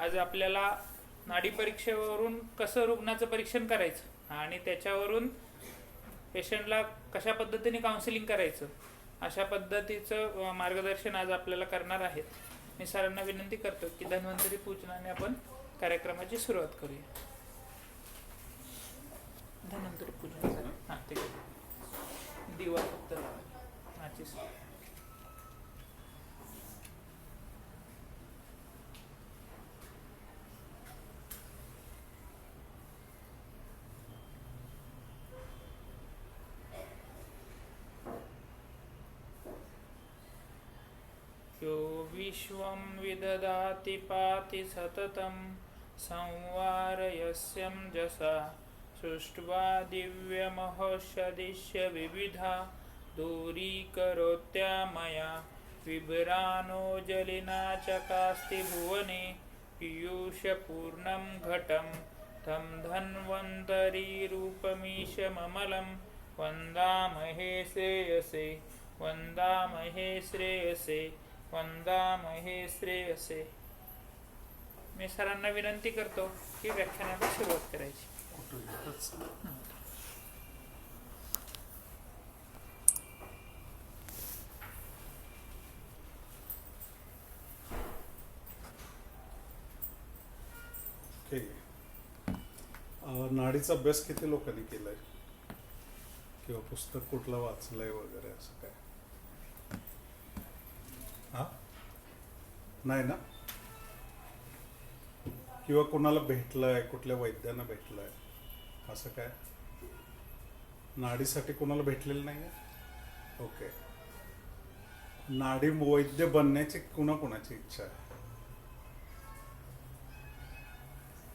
आज आपल्याला नाडी परीक्षेवरून कसं रुग्णाचं परीक्षण करायचं आणि त्याच्यावरून पेशंटला कशा पद्धतीने काउन्सिलिंग करायचं अशा पद्धतीचं मार्गदर्शन आज आपल्याला करणार आहेत. मी सरांना विनंती करतो की धन्वंतरी पूजनाने आपण कार्यक्रमाची सुरुवात करूया. धन्वंतरी पूजन हां ठीक आहे. दिवा फक्त माचीस. यो विश्वं विदधाति पाति सततं संवारयस्यं जसा सृष्ट्वा दिव्यमहोषधिष्य विविधा दूरीकरोत्या मया विभ्रानो जलिना चकास्ति भुवने पीयूषपूर्णं घटं तं धन्वन्तरीरूपमीशममलं वन्दामहे श्रेयसे वन्दामहे श्रेयसे वंदामहे श्रेयसे. मी सरांना विनंती करतो की व्याख्यानाला सुरुवात करायची. नाडीचा अभ्यास किती लोकांनी केलाय किंवा पुस्तक कुठलं वाचलंय वगैरे असं काय? हा नाही ना? किंवा कोणाला भेटलंय, कुठल्या वैद्यांना भेटलंय असं काय? नाडीसाठी कोणाला भेटलेलं नाही आहे? ओके. नाडी वैद्य बनण्याची कुणाची इच्छा आहे?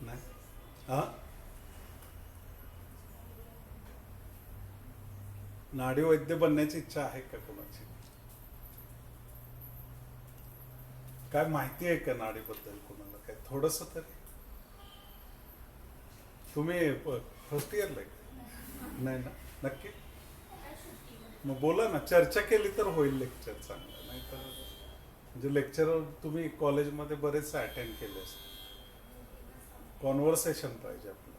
नाही? हा, नाडी वैद्य बनण्याची इच्छा आहे का कोणाची? काय माहिती आहे का नाडीबद्दल कोणाला? काय थोडस तरी? तुम्ही फर्स्ट इयरला नाही ना? नक्की मग बोला ना, चर्चा केली तर होईल लेक्चर चांगलं. नाही तर म्हणजे लेक्चर तुम्ही कॉलेजमध्ये बरेच अटेंड केले असते. कॉन्व्हर्सेशन पाहिजे आपलं,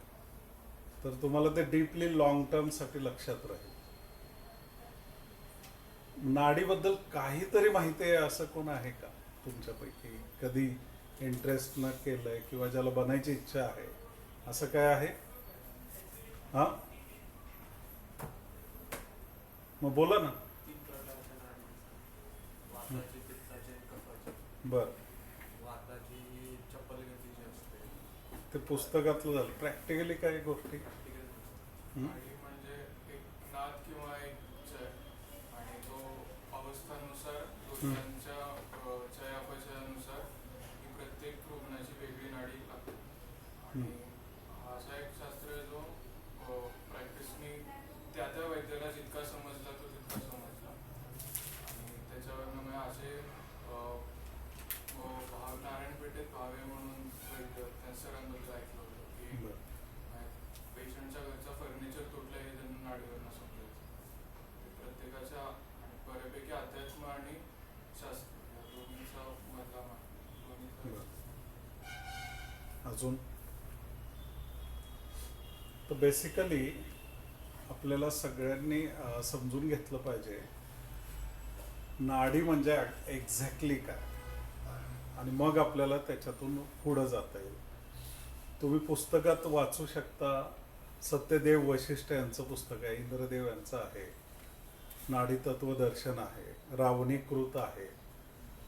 तर तुम्हाला ते डीपली लॉंग टर्म साठी लक्षात राहील. नाडीबद्दल काहीतरी माहिती आहे असं कोण आहे का तुमच्यापैकी? कधी इंटरेस्ट न केलंय किंवा ज्याला बनायची इच्छा आहे असं काय आहे? हा, मग बोला ना. बर, ते पुस्तकातलं झालं. प्रॅक्टिकली काय गोष्टी? चयापचयानुसार ही प्रत्येक रुग्णाची वेगळी नाडी लागते. आणि असा एक शास्त्र आहे जो प्रॅक्टिसनी त्या वैद्याला जितका समजला तो तितका समजला. आणि त्याच्यावरनं मी असे नारायणपेठेत भावे म्हणून वैद्य त्या सरांबद्दल ऐकलं होतं की पेशंटच्या घरचा फर्निचर तुटलं हे त्यांना नाडीवरनं समजायचं. प्रत्येकाच्या बऱ्यापैकी अध्यात्म आणि शास्त्र या दोन्हीचा मधला अजून तर बेसिकली आपल्याला सगळ्यांनी समजून घेतलं पाहिजे नाडी म्हणजे एक्झॅक्टली काय, आणि मग आपल्याला त्याच्यातून पुढं जाता येईल. तुम्ही पुस्तकात वाचू शकता. सत्यदेव वशिष्ठ यांचं पुस्तक आहे, इंद्रदेव यांचं आहे, नाडी तत्वदर्शन आहे, रावणीकृत आहे,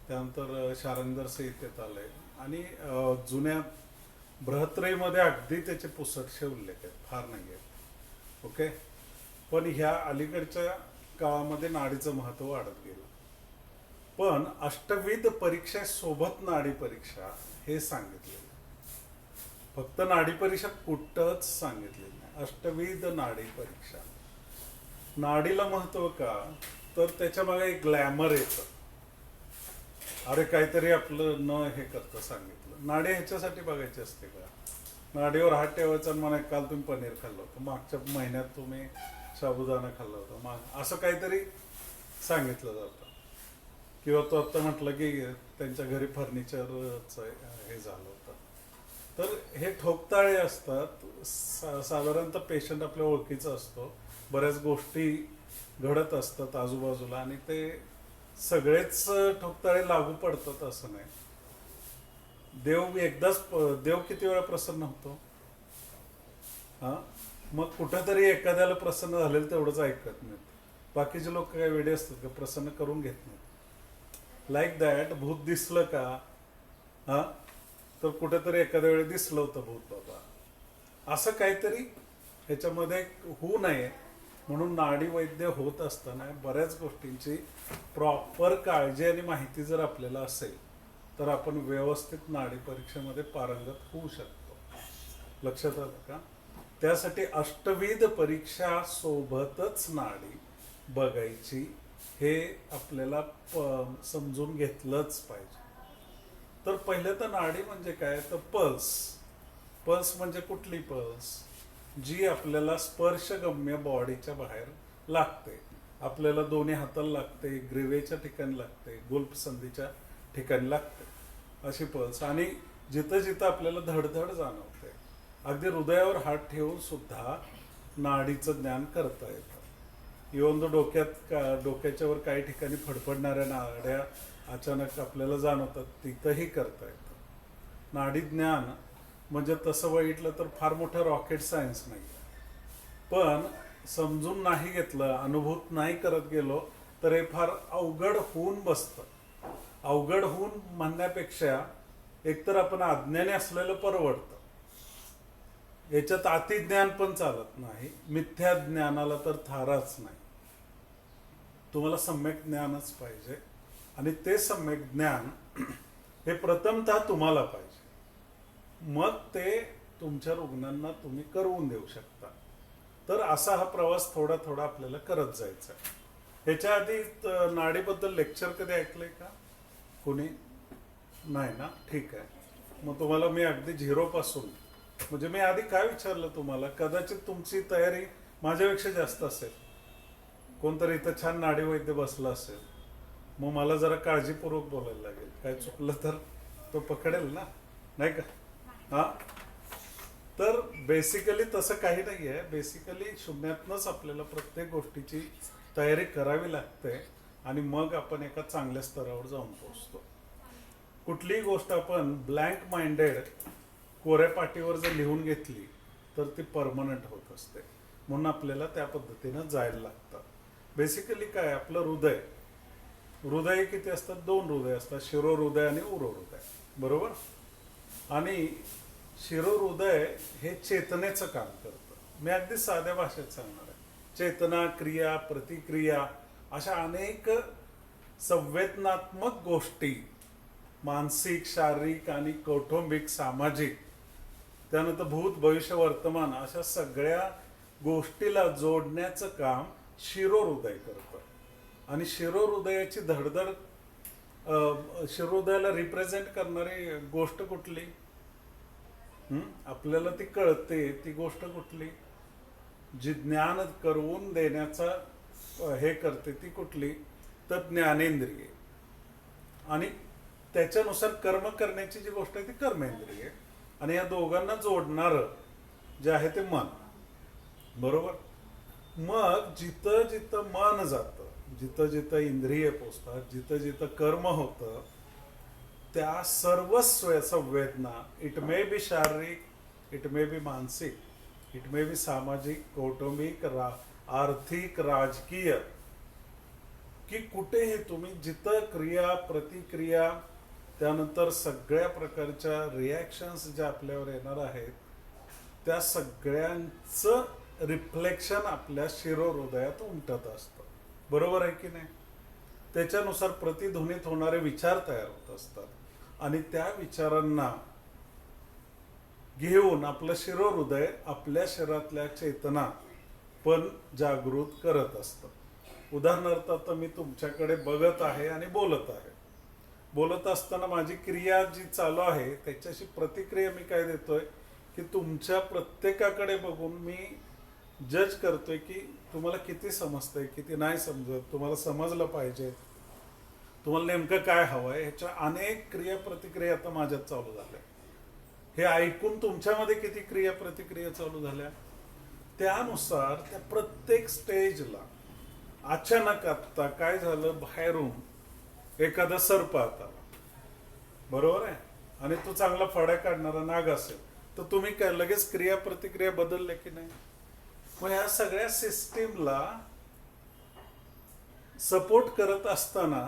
त्यानंतर शारंगर संहितेत आलंय, आणि जुन्या बृहत्रयीमध्ये अगदी त्याचे पुसटशे उल्लेख आहेत, फार नाही आहेत. ओके. पण ह्या अलीकडच्या काळामध्ये नाडीचं महत्व वाढत गेलं. पण अष्टविध परीक्षेसोबत नाडी परीक्षा हे सांगितलेलं. फक्त नाडी परीक्षा कुठंच सांगितलेलं नाही. अष्टविध नाडी परीक्षा. नाडीला महत्व का? तर त्याच्या मागे एक ग्लॅमर येतं. अरे काहीतरी आपलं न हे करतं सांगितलं. नाडी ह्याच्यासाठी बघायची असते का? नाडीवर हात ठेवायचा आणि म्हणा काल तुम्ही पनीर खाल्लं होतं, मागच्या महिन्यात तुम्ही साबुदाणा खाल्ला होता, असं काहीतरी सांगितलं जातं. किंवा तो आत्ता म्हटलं की त्यांच्या घरी फर्निचरचं हे झालं होतं, तर हे ठोकताळे असतात. साधारणतः पेशंट आपल्या ओळखीचा असतो, बऱ्याच गोष्टी घडत असतात आजूबाजूला आणि ते सगळेच ठोकताळे लागू पडतात असं नाही. देव किती वेळा प्रसन्न होतो? हा, मग कुठेतरी एखाद्याला प्रसन्न झालेलं तेवढंच ऐकत नाहीत. बाकीचे लोक काय वेडे असतात का? प्रसन्न करून घेत नाहीत. लाईक दॅट भूत दिसलं का? हा, तर कुठेतरी एखाद्या वेळी दिसलं होतं भूत बाबा, असं काहीतरी ह्याच्यामध्ये होऊ नये म्हणून नाडी वैद्य होत असताना बऱ्याच गोष्टींची प्रॉपर काळजी आणि माहिती जर आपल्याला असेल तर आपण व्यवस्थित नाडी परीक्षेमध्ये पारंगत होऊ शकतो. लक्षात आलं का? त्यासाठी अष्टविध परीक्षा सोबतच नाडी बघायची हे आपल्याला समजून घेतलंच पाहिजे. तर पहिलं तर नाडी म्हणजे काय? तर पल्स म्हणजे कुठली पल्स? जी आपल्याला स्पर्शगम्य बॉडीच्या बाहेर लागते. आपल्याला दोन्ही हाताला लागते, ग्रीवेच्या ठिकाणी लागते, गुल्फ संधीच्या ठिकाणी लागते, अशी पल्स. आणि जिथं जिथं आपल्याला धडधड जाणवते, अगदी हृदयावर हात ठेवून सुद्धा नाडीचं ज्ञान करता येतं. इव्हन तो डोक्याच्या वर काही ठिकाणी फडफडणाऱ्या नाड्या अचानक आपल्याला जाणवतात, तिथंही करता येतं. नाडी ज्ञान म्हणजे तसं बघितलं तर फार मोठं रॉकेट सायन्स नाही, पण समजून नाही घेतलं, अनुभूत नाही करत गेलो तर हे फार अवघड होऊन बसतं. अवघड होऊन म्हणण्यापेक्षा एकतर आपण अज्ञानी असलेलं परवडतं. याच्यात अतिज्ञान पण चालत नाही, मिथ्या ज्ञानाला तर थाराच नाही. तुम्हाला सम्यक ज्ञानच पाहिजे आणि ते सम्यक ज्ञान हे प्रथमतः तुम्हाला पाहिजे, मग ते तुमच्या रुग्णांना तुम्ही करवून देऊ शकता. तर असा हा प्रवास थोडा थोडा आपल्याला करत जायचा. ह्याच्या आधी नाडीबद्दल लेक्चर कधी ऐकलंय का कोणी? नाही ना? ठीक आहे. मग तुम्हाला मी अगदी झिरोपासून, म्हणजे मी आधी काय विचारलं तुम्हाला, कदाचित तुमची तयारी माझ्यापेक्षा जास्त असेल. कोणतरी इथं छान नाडी वैद्य बसला असेल, मग मला जरा काळजीपूर्वक बोलायला लागेल. काय चुकलं तर तो पकडेल ना, नाही का? हा, तर बेसिकली तसं काही नाही आहे. बेसिकली शून्यातनंच आपल्याला प्रत्येक गोष्टीची तयारी करावी लागते आणि मग आपण एका चांगल्या स्तरावर जाऊन पोहोचतो. कुठलीही गोष्ट आपण ब्लँक माइंडेड कोऱ्या पाटीवर जर लिहून घेतली तर ती परमनंट होत असते. म्हणून आपल्याला त्या पद्धतीनं जायला लागतं. बेसिकली काय, आपलं हृदय किती असतात? 2 हृदय असतात, शिरोहृदय आणि उरोहृदय, बरोबर? आणि शिरोहृदय हे चेतनेचं काम करतं. मी अगदी साध्या भाषेत सांगणार आहे. चेतना, क्रिया, प्रतिक्रिया अशा अनेक संवेदनात्मक गोष्टी, मानसिक, शारीरिक आणि कौटुंबिक, सामाजिक, त्यानंतर भूत, भविष्य, वर्तमान अशा सगळ्या गोष्टीला जोडण्याचं काम शिरोहृदय करतं. आणि शिरोहृदयाची धडधड, शिरोहृदयाला रिप्रेझेंट करणारी गोष्ट कुठली? आपल्याला ती कळते ती गोष्ट कुठली? जी ज्ञान करवून देण्याचा हे करते ती कुठली? तर ज्ञानेंद्रिय. आणि त्याच्यानुसार कर्म करण्याची जी गोष्ट आहे ती कर्मेंद्रिय. आणि या दोघांना जोडणारं जे आहे ते मन, बरोबर? मग जिथं जिथं मन जातं, जिथं जिथं इंद्रिय पोचतात, जिथं जिथं कर्म होतं, त्या सर्व संवेदना, इट मे बी शारीरिक, इट मे बी मानसिक, इट मे बी सामाजिक, कौटुंबिक, आर्थिक, राजकीय, की कुठेही तुम्ही जिथं क्रिया, प्रतिक्रिया, त्यानंतर सगळ्या प्रकारच्या रिॲक्शन्स ज्या आपल्यावर येणार आहेत त्या सगळ्यांचं रिफ्लेक्शन आपल्या शिरोहृदयात उमटत असतं, बरोबर आहे की नाही? त्याच्यानुसार प्रतिध्वनित होणारे विचार तयार होत असतात आणि त्या विचारांना घेऊन आपलं शिरोहृदय आपल्या शरीरातल्या चेतना पण जागृत करत असतं. उदाहरणार्थ आता मी तुमच्याकडे बघत आहे आणि बोलत आहे. बोलत असताना माझी क्रिया जी चालू आहे त्याच्याशी प्रतिक्रिया मी काय देतोय की तुमच्या प्रत्येकाकडे बघून मी जज करतोय की तुम्हाला किती समजतंय, किती नाही समजत, तुम्हाला समजलं पाहिजे, तुम्हाला नेमकं काय हवंय. ह्याच्या अनेक क्रिया प्रतिक्रिया आता माझ्यात चालू झाल्या. हे ऐकून तुमच्यामध्ये किती क्रिया प्रतिक्रिया चालू झाल्या. त्यानुसार त्या प्रत्येक स्टेजला अचानक आता काय झालं, बाहेरून एखादा सर्प आता बरोबर आहे आणि तो चांगला फड्या काढणारा नाग असेल तर तुम्ही काय लगेच क्रिया प्रतिक्रिया बदलल्या की नाही. मग ह्या सगळ्या सिस्टीमला सपोर्ट करत असताना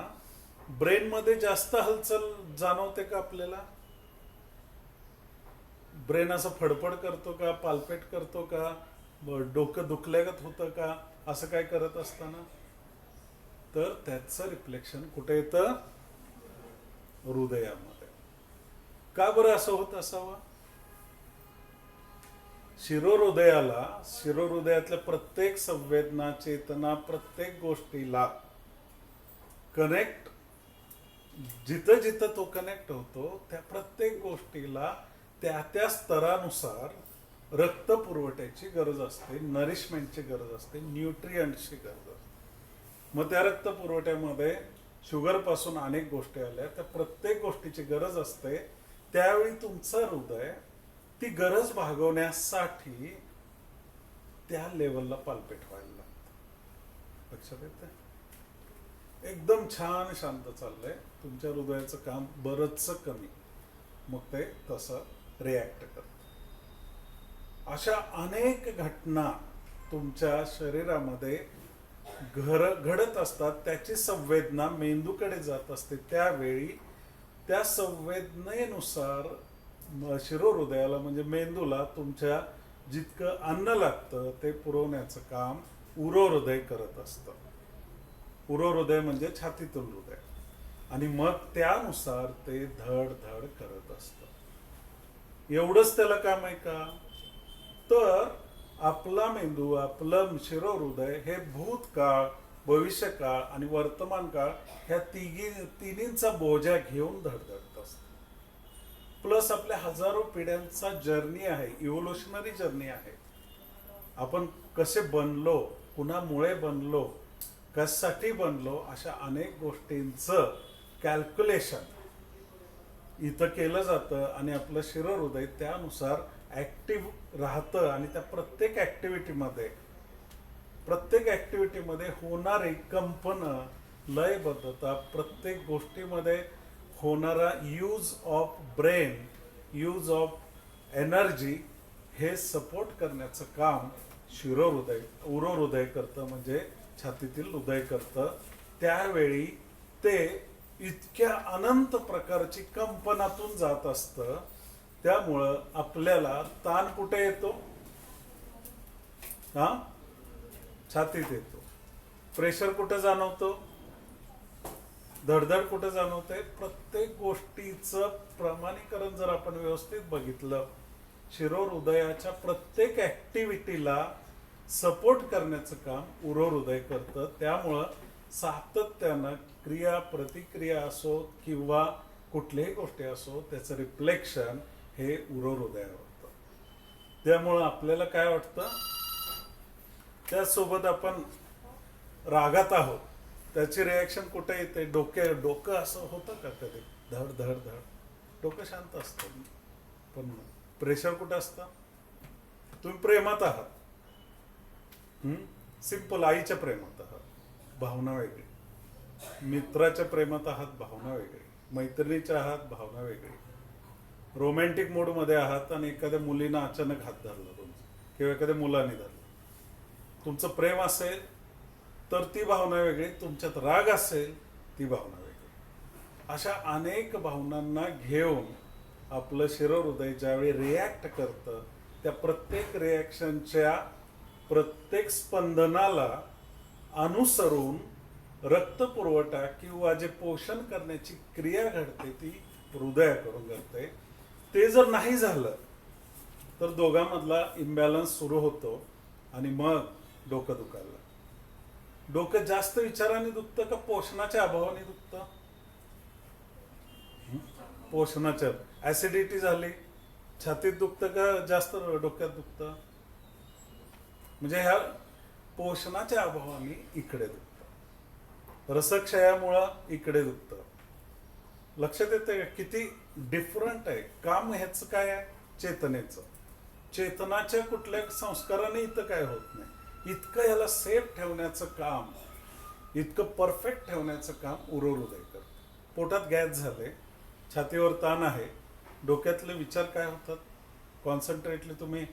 ब्रेन मध्ये जास्त हालचाल जाणवते का आपल्याला. ब्रेन असं फडफड करतो का, पालपेट करतो का, डोकं दुखल्यागत होतं का, असं काय करत असताना. तर त्याचं रिफ्लेक्शन कुठे येतं, हृदयामध्ये. का बरं असं होत असावं. शिरोहृदयाला, शिरोहृदयातल्या प्रत्येक संवेदना, चेतना, प्रत्येक गोष्टीला कनेक्ट, जिथं जिथं तो कनेक्ट होतो त्या प्रत्येक गोष्टीला त्या त्या स्तरानुसार रक्त पुरवठ्याची गरज असते, नरिशमेंटची गरज असते, न्यूट्रियंटची गरज असते. मग त्या रक्त पुरवठ्यामध्ये शुगर पासून अनेक गोष्टी आल्या, त्या प्रत्येक गोष्टीची गरज असते. त्यावेळी तुमचं हृदय ती गरज भागवण्यासाठी त्या लेवलला पालपेट व्हायला लागतं. लक्षात येतंय. एकदम छान शांत चाललंय, तुमच्या हृदयाचं काम बरंचसं कमी, मग ते तसं रिॲक्ट करतं. अशा अनेक घटना तुमच्या शरीरामध्ये घडत असतात. त्याची संवेदना मेंदूकडे जात असते. त्यावेळी त्या संवेदनेनुसार शिरोहृदयाला म्हणजे मेंदूला तुमच्या जितकं अन्न लागतं ते पुरवण्याचं काम उरोहृदय करत असतं. उरोहृदय म्हणजे छातीतून हृदय. आणि मग त्यानुसार ते धड धड करत असतं. एवढंच त्याला काम आहे का. तर आपला मेंदू, आपलं शिरोहृदय हे भूतकाळ, भविष्यकाळ आणि वर्तमान काळ ह्या तिन्हींचा बोजा घेऊन धडधडत असतं. प्लस आपल्या हजारो पिढ्यांचा जर्नी आहे, इव्होल्युशनरी जर्नी आहे. आपण कसे बनलो, कुणामुळे बनलो, कशासाठी बनलो, अशा अनेक गोष्टींचं कॅल्क्युलेशन इथं केलं जातं आणि आपलं शिरोहृदय त्यानुसार ऍक्टिव्ह राहतं. आणि त्या प्रत्येक ऍक्टिव्हिटीमध्ये होणारी कंपनं, लयबद्धता, प्रत्येक गोष्टीमध्ये होणारा use of brain, use of energy हे सपोर्ट करण्याचं काम शिरोहृदय, उरोहृदय करतं, म्हणजे छातीतील हृदय करतं. त्यावेळी ते इतक्या अनंत प्रकारची कंपनातून जात असतं. त्यामुळं आपल्याला ताण कुठे येतो, हा, छातीत येतो. प्रेशर कुठे जाणवतो, धडधड कुठे जाणवते. प्रत्येक गोष्टीचं प्रमाणीकरण जर आपण व्यवस्थित बघितलं, शिरोहृदयाच्या प्रत्येक ऍक्टिव्हिटीला सपोर्ट करण्याचं काम उरोहृदय करतं. त्यामुळं सातत्यानं क्रिया प्रतिक्रिया असो किंवा कुठल्याही गोष्टी असो त्याचं रिफ्लेक्शन हे उरोहृदयावर होतं. त्यामुळं आपल्याला काय वाटतं, त्यासोबत आपण रागात आहोत, त्याची रिॲक्शन कुठे येते, डोकं असं होतं का कधी, धड धड धड. डोकं शांत असतं, पण प्रेशर कुठं असतं. तुम्ही प्रेमात आहात, सिंपल, आईच्या प्रेमात आहात, भावना वेगळी. मित्राच्या प्रेमात आहात, भावना वेगळी. मैत्रिणीच्या आहात, भावना वेगळी. रोमॅन्टिक मूड मध्ये आहात आणि एखाद्या मुलीनं अचानक हात धरला तुमचा किंवा एखाद्या मुलाने धरला, तुमचं प्रेम असेल तर ती भावना वेगळी, तुमच्यात राग असेल ती भावना वेगळी. अशा अनेक भावनांना घेऊन आपलं शिरोहृदय ज्यावेळी रिॲक्ट करतं, त्या प्रत्येक रिॲक्शनच्या प्रत्येक स्पंदनाला अनुसरून रक्तपुरवठा किंवा जे पोषण करण्याची क्रिया घडते ती हृदयाकडून घडते. ते जर नाही झालं तर दोघांमधला इम्बॅलन्स सुरू होतो आणि मग डोकं दुखायला. डोकं जास्त विचाराने दुखतं का पोषणाच्या अभावाने दुखतं. पोषणाच्या, ऍसिडिटी झाली, छातीत दुखतं का जास्त डोक्यात दुखतं. म्हणजे ह्या पोषणाच्या अभावाने इकडे दुखतं, रसक्षयामुळं इकडे दुखतं. लक्षात येते का किती डिफरंट आहे काम. ह्याचं काय आहे, चेतनेचं. चेतनाच्या कुठल्या संस्काराने इथं काय होत नाही. इतकं याला सेफ ठेवण्याचं काम, इतकं परफेक्ट ठेवण्याचं काम उरोहृदय करतं. पोटात गॅस झाले, छातीवर ताण आहे, डोक्यातले विचार काय होतात, कॉन्सन्ट्रेटली तुम्ही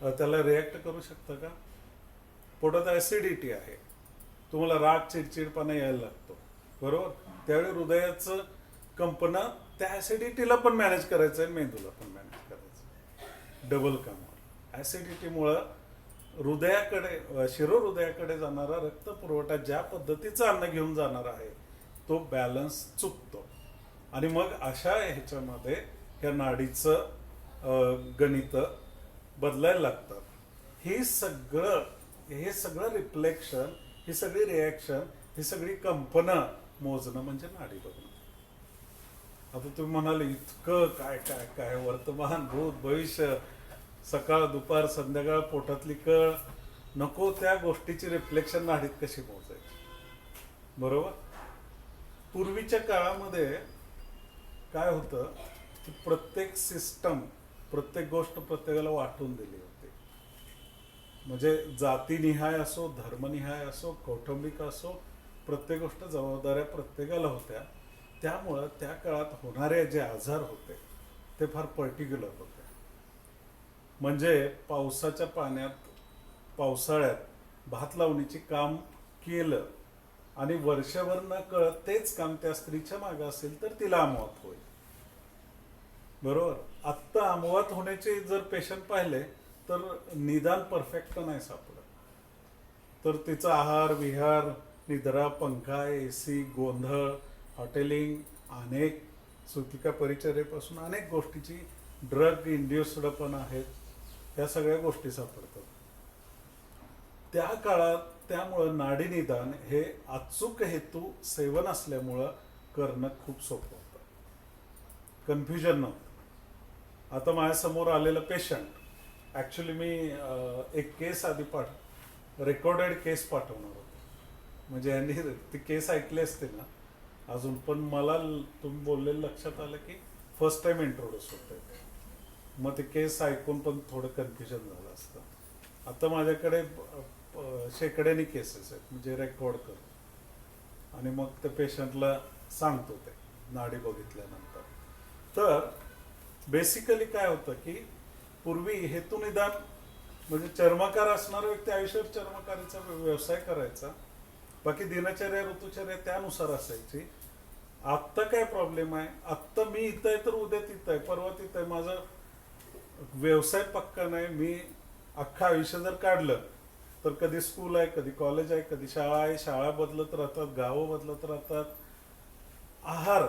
त्याला रिॲक्ट करू शकता का? पोटात ॲसिडिटी आहे, तुम्हाला राग चिडचिडपणा यायला लागतो, बरोबर? त्यावेळी हृदयाचं कंपनं त्या ॲसिडिटीला पण मॅनेज करायचं आहे, मेंदूला पण मॅनेज करायचं, डबल काम. ॲसिडिटीमुळं हृदयाकडे, शिरोहृदयाकडे जाणारा रक्तपुरवठा ज्या पद्धतीचं अन्न घेऊन जाणार आहे तो बॅलन्स चुकतो. आणि मग अशा ह्याच्यामध्ये ह्या नाडीचं गणित बदलायला लागतात. हे सगळं रिफ्लेक्शन, ही सगळी रिॲक्शन, ही सगळी कंपनं मोजणं म्हणजे नाडी बघणं. आता तुम्ही म्हणाले इतकं काय काय काय, वर्तमान, भूत, भविष्य, सकाळ, दुपार, संध्याकाळ, पोटातली कळ, नको त्या गोष्टीची रिफ्लेक्शन नाडीत कशी मोजायची, बरोबर? पूर्वीच्या काळामध्ये काय होतं की प्रत्येक सिस्टम, प्रत्येक गोष्ट प्रत्येकाला वाटून दिली होती. म्हणजे जातीनिहाय असो, धर्मनिहाय असो, कौटुंबिक असो, प्रत्येक गोष्ट जबाबदाऱ्या प्रत्येकाला होत्या. त्यामुळं त्या काळात होणारे जे आजार होते ते फार पर्टिक्युलर होते. म्हणजे पावसाच्या पाण्यात, पावसाळ्यात भात लावणीची काम केलं आणि वर्षभर न कळत तेच काम त्या स्त्रीच्या मागे असेल तर तिला अमवात होईल, बरोबर? आत्ता अमवात होण्याचे जर पेशंट पाहिले तर निदान परफेक्ट नाही सापडत. तर तिचा आहार विहार, निद्रा, पंखा, AC, गोंधळ, हॉटेलिंग, अनेक सुतिका परिचर्येपासून अनेक गोष्टीची ड्रग इंड्युस्ड पण आहेत, ह्या सगळ्या गोष्टी सापडतात त्या काळात. त्यामुळं नाडी निदान हे अचूक हेतू सेवन असल्यामुळं करणं खूप सोपं होतं, कन्फ्युजन नव्हतं. आता माझ्यासमोर आलेलं पेशंट, ॲक्च्युली मी एक केस आधी रेकॉर्डेड केस पाठवणार होतो. म्हणजे यांनी ती केस ऐकली असते ना अजून, पण मला तुम्ही बोललेलं लक्षात आलं की फर्स्ट टाइम इंट्रोड्यूस होतंय, मग ते केस ऐकून पण थोडं कन्फ्युजन झालं असतं. आता माझ्याकडे शेकड्याने केसेस आहेत, म्हणजे रेकॉर्ड करतो आणि मग त्या पेशंटला सांगतो ते नाडी बघितल्यानंतर. तर बेसिकली काय होतं की पूर्वी हेतुनिदान म्हणजे चर्मकार असणारा व्यक्ती आयुष्यात चर्मकारीचा व्यवसाय करायचा, बाकी दिनचर्या ऋतुचर्या त्यानुसार असायची. आत्ता काय प्रॉब्लेम आहे, आत्ता मी इथं आहे तर उद्या तिथं आहे, परवा तिथं आहे, माझा व्यवसाय पक्का नाही. मी अख्खं आयुष्य जर काढलं तर कधी स्कूल आहे, कधी कॉलेज आहे, कधी शाळा आहे, शाळा बदलत राहतात, गावं बदलत राहतात. आहार,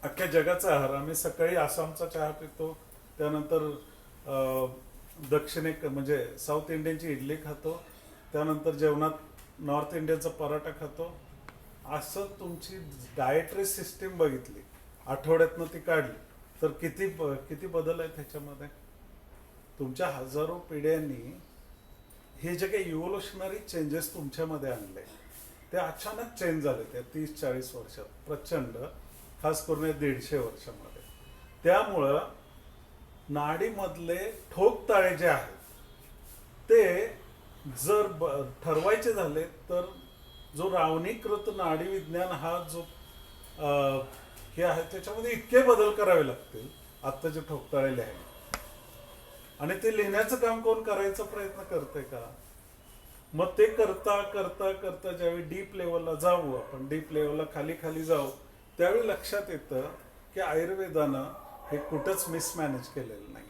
अख्ख्या जगाचा आहार, आम्ही सकाळी आसामचा चहा पितो, त्यानंतर दक्षिणेक म्हणजे साऊथ इंडियनची इडली खातो, त्यानंतर जेवणात नॉर्थ इंडियनचा पराठा खातो. असं तुमची डाएटरी सिस्टीम बघितली, आठवड्यातनं ती काढली तर किती बदल आहे त्याच्यामध्ये. तुमच्या हजारो पिढ्यांनी हे जे काही इव्होल्युशनरी चेंजेस तुमच्यामध्ये आणले ते अचानक चेंज झाले त्या 30-40 वर्षात, प्रचंड, खास करून 150 वर्षामध्ये. त्यामुळं नाडीमधले ठोक ताळे जे आहेत ते जर ठरवायचे झाले तर जो रावणीकृत नाडी विज्ञान हा जो हे आहे त्याच्यामध्ये इतके बदल करावे लागतील आत्ता जे ठोकताळे लिहायला. आणि ते लिहिण्याचं काम कोण करायचा प्रयत्न करते का? मग ते करता करता करता ज्यावेळी डीप लेवलला जाऊ, आपण डीप लेवलला खाली खाली जाऊ, त्यावेळी लक्षात येतं की आयुर्वेदानं हे कुठंच मिसमॅनेज केलेलं नाही.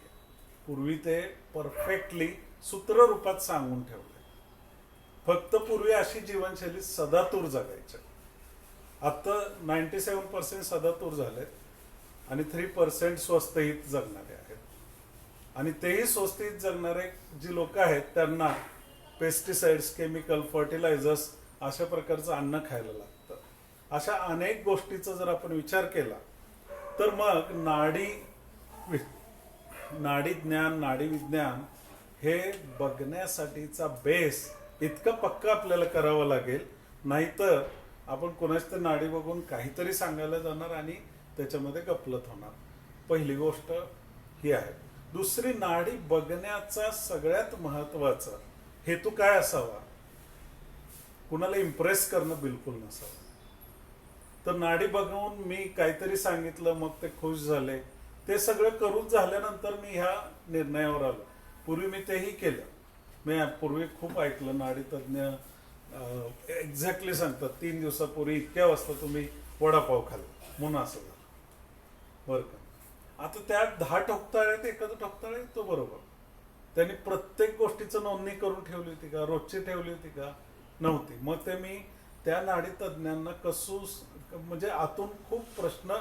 पूर्वी ते परफेक्टली सूत्ररूपात सांगून ठेवले. फक्त पूर्वी अशी जीवनशैली सदातूर जगायच्या. आता 97% सदातूर झालेत आणि 3% स्वस्तहित जगणारे आहेत. आणि तेही स्वस्तीत जगणारे जी लोक आहेत त्यांना पेस्टिसाइड्स, केमिकल, फर्टिलायझर्स अशा प्रकारचं अन्न खायला लागतं. अशा अनेक गोष्टीचा जर आपण विचार केला तर मग नाडी ज्ञान, नाडी विज्ञान हे बघण्यासाठीचा बेस इतका पक्का आपल्याला करावा लागेल, नाहीतर आपण कोणाच तर नाडी बघून काहीतरी सांगायला जाणार आणि त्याच्यामध्ये गफलत होणार. पहिली गोष्ट ही आहे. दुसरी, नाडी बघण्याचा सगळ्यात महत्वाचा हेतू काय असावा? कुणाला इम्प्रेस करणं बिलकुल नसावं. तर नाडी बघून मी काहीतरी सांगितलं, मग ते खुश झाले, ते सगळं करून झाल्यानंतर मी ह्या निर्णयावर आलो. पूर्वी मी तेही केलं. मी पूर्वी खूप ऐकलं, नाडी तज्ज्ञ एक्झॅक्टली सांगतात 3 दिवसापूर्वी इतक्या वाजता तुम्ही वडापाव खाल्ला म्हणून असं झालं, बरं का. आता त्यात 10 ठोकताळे ते एखादं ठोकताळे तो बरोबर. त्यांनी प्रत्येक गोष्टीचं नोंदणी करून ठेवली होती का? रोजची ठेवली होती का? नव्हती. मग ते मी त्या नाडी तज्ज्ञांना म्हणजे आतून खूप प्रश्न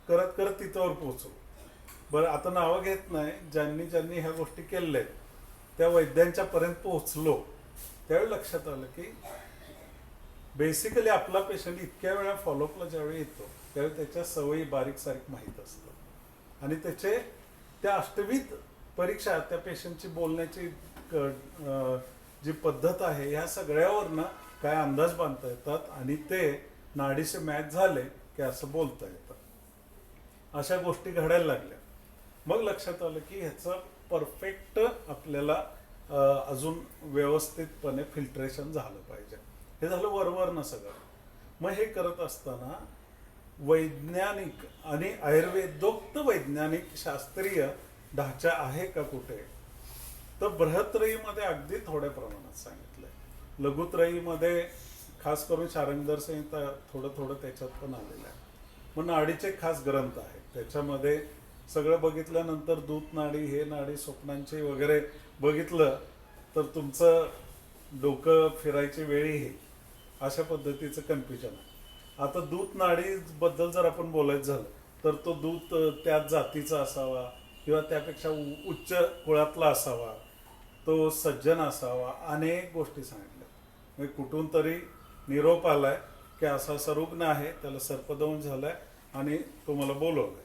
करत करत तिथवर पोहोचलो. बरं, आता नावं घेत नाही, ज्यांनी ज्यांनी ह्या गोष्टी केलेल्या आहेत त्या वैद्यांच्या पर्यंत पोहोचलो. त्यावेळी लक्षात आलं की बेसिकली आपला पेशंट इतक्या वेळा फॉलोअपला ज्यावेळी येतो त्यावेळी त्याच्या सवयी बारीक सारीक माहीत असतात आणि त्याचे त्या अष्टविध परीक्षा, त्या पेशंटची बोलण्याची जी पद्धत आहे, ह्या सगळ्यावरनं काय अंदाज बांधता येतात आणि ते नाडीशी मॅच झाले की असं बोलता येतं. अशा गोष्टी घडायला लागल्या. मग लक्षात आलं की ह्याचं परफेक्ट आपल्याला अजून व्यवस्थितपणे फिल्ट्रेशन झालं पाहिजे. हे झालं वरवरनं सगळं. मग हे करत असताना वैज्ञानिक आणि आयुर्वेदोक्त वैज्ञानिक शास्त्रीय ढाचा आहे का कुठे? तर बृहत्रयीमध्ये अगदी थोड्या प्रमाणात सांगितलंय. लघुत्रयीमध्ये खास करून शारंगधर संहिता थोडं थोडं त्याच्यात पण आलेलं आहे. मग नाडीचे खास ग्रंथ आहेत, त्याच्यामध्ये सगळं बघितल्यानंतर दूत नाडी, हे नाडी, स्वप्नांची वगैरे बघितलं तर तुमचं डोकं फिरायची वेळी येईल, अशा पद्धतीचं कन्फ्युजन आहे. आता दूत नाडीबद्दल जर आपण बोलायचं झालं तर तो दूत त्याच जातीचा असावा किंवा त्यापेक्षा उच्च कुळातला असावा, तो सज्जन असावा, अनेक गोष्टी सांगितल्या. म्हणजे कुठून तरी निरोप आलाय की असा असा रुग्ण आहे, त्याला सर्पदंश झालाय आणि तो मला बोलवलाय.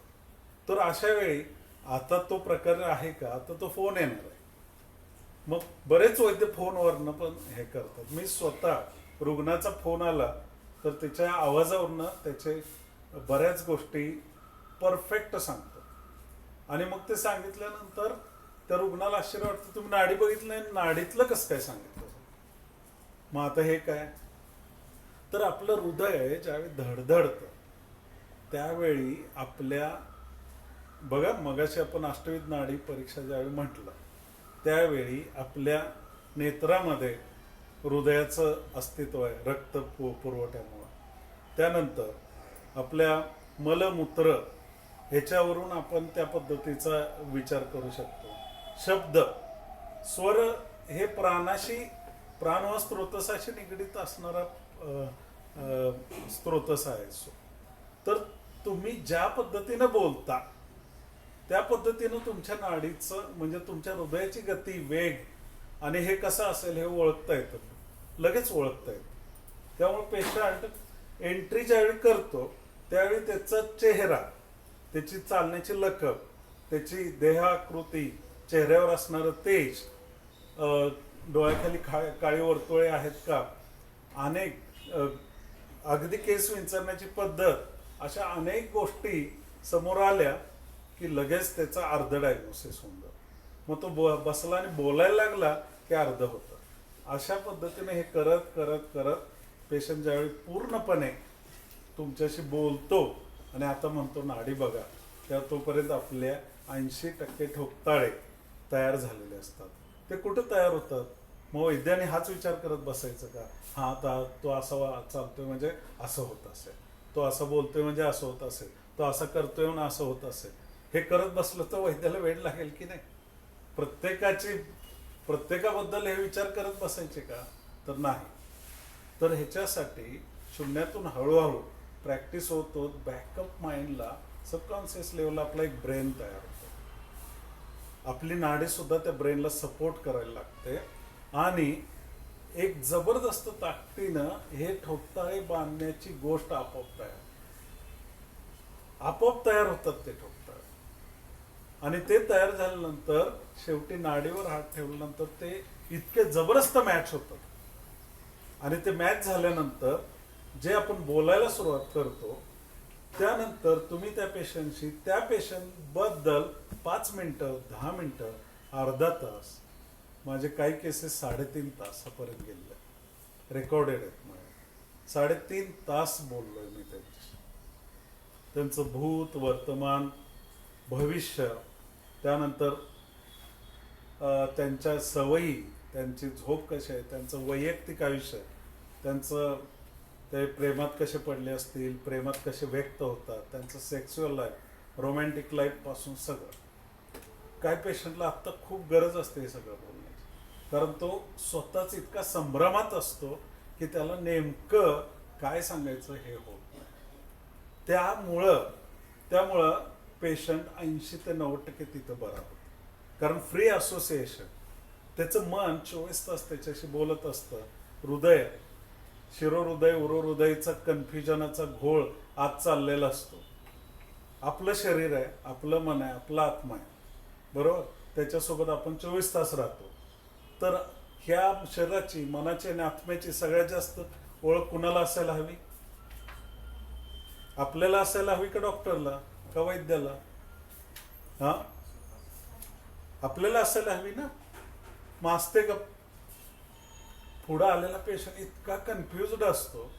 तर अशा वेळी आता तो प्रकार आहे का? आता तो फोन येणार आहे. मग बरेच वैद्य फोनवरनं पण हे करतात. मी स्वतः रुग्णाचा फोन आला तर त्याच्या आवाजावरनं त्याचे बऱ्याच गोष्टी परफेक्ट सांगतो आणि मग ते सांगितल्यानंतर त्या रुग्णाला आश्चर्य वाटतं, तुम्ही नाडी बघितलं, नाडीतलं कसं काय सांगितलं? मग आता हे काय? तर आपलं हृदय ज्यावेळी धडधडतं त्यावेळी आपल्या, बघा मगाशी आपण अष्टविध नाडी परीक्षा ज्यावेळी म्हटलं त्यावेळी आपल्या नेत्रामध्ये हृदयाचं अस्तित्व आहे रक्त पुरवठ्यामुळं. त्यानंतर आपल्या मलमूत्र ह्याच्यावरून आपण त्या पद्धतीचा विचार करू शकतो. शब्द, स्वर हे प्राणाशी, प्राण व स्त्रोतसाशी निगडीत असणारा स्त्रोतस आहे. तर तुम्ही ज्या पद्धतीनं बोलता त्या पद्धतीनं तुमच्या नाडीचं म्हणजे तुमच्या हृदयाची गती, वेग आणि हे कसं असेल हे ओळखता येतं, लगेच ओळखता येतं. त्यामुळे पेशंट एंट्री ज्यावेळी करतो त्यावेळी त्याचा चेहरा, त्याची चालण्याची लकब, त्याची देहाकृती, चेहऱ्यावर असणारं तेज, डोळ्याखाली काळी वर्तुळे आहेत का, अनेक अगदी केस विंचरण्याची पद्धत, अशा अनेक गोष्टी समोर आल्या की लगेच त्याचा अर्ध डायग्नोसिस होऊन जातो. मग तो बसला आणि बोलायला लागला की अर्ध होतं. अशा पद्धतीने हे करत करत करत पेशंट ज्यावेळी पूर्णपणे तुमच्याशी बोलतो आणि आता म्हणतो नाडी बघा, तेव्हा तोपर्यंत आपल्या 80% ठोकताळे तयार झालेले असतात. ते कुठं तयार होतात? मग वैद्याने हाच विचार करत बसायचं का? हा, आता तो असा चालतोय म्हणजे असं होत असेल, तो असं बोलतोय म्हणजे असं होत असेल, तो असं करतोय म्हणून असं होत असेल. हे करत बसलं तर वैद्याला वेळ लागेल की नाही? प्रत्येकाबद्दल हे विचार करत बसायचे का? तर नाही. तर ह्याच्यासाठी शून्यातून हळूहळू प्रॅक्टिस होतो. बॅकअप माइंडला, सबकॉन्शियस लेवलला आपला एक ब्रेन तयार होतो. आपली नाडी सुद्धा त्या ब्रेनला सपोर्ट करायला लागते आणि एक जबरदस्त ताकदीनं हे ठोकताळे बांधण्याची गोष्ट आपोआप तयार होतात ते ठोकताळे. आणि ते तयार झाल्यानंतर शेवटी नाडीवर हात ठेवल्यानंतर ते इतके जबरदस्त मॅच होतात. आणि ते मॅच झाल्यानंतर जे आपण बोलायला सुरुवात करतो त्यानंतर तुम्ही त्या पेशंटशी त्या पेशंट बद्दल 5 मिनिटं 10 मिनिटं अर्धा तास, माझे काही केसेस 3.5 तासापर्यंत गेले, रेकॉर्डेड आहेत माझे, 3.5 तास बोललोय मी त्यांच्याशी. त्यांचं भूत, वर्तमान, भविष्य, त्यानंतर त्यांच्या सवयी, त्यांची झोप कशी आहे, त्यांचं वैयक्तिक आयुष्य, त्यांचं ते प्रेमात कसे पडले असतील, प्रेमात कसे व्यक्त होतात, त्यांचं सेक्स्युअल लाईफ, रोमॅन्टिक लाईफपासून सगळं. काय पेशंटला आत्ता खूप गरज असते हे सगळं बोलण्याची, कारण तो स्वतःच इतका संभ्रमात असतो की त्याला नेमकं काय सांगायचं हे होत नाही. त्यामुळं पेशंट 80 ते 90% तिथं बरा होतो, कारण फ्री असोसिएशन, त्याचं मन 24 तास त्याच्याशी बोलत असतं. हृदय, शिरोहृदय, उरोहृदयचा कन्फ्युजनाचा घोळ आत चाललेला असतो. आपलं शरीर आहे, आपलं मन आहे, आपला आत्मा आहे, बरोबर, त्याच्यासोबत आपण 24 तास राहतो. तर ह्या शरीराची, मनाची आणि आत्म्याची सगळ्यात जास्त ओळख कुणाला असायला हवी? आपल्याला असायला हवी का डॉक्टरला का वैद्याला? हा, आपल्याला असायला हवी ना. मग असते का? पुढं आलेला पेशंट इतका कन्फ्युज्ड असतो,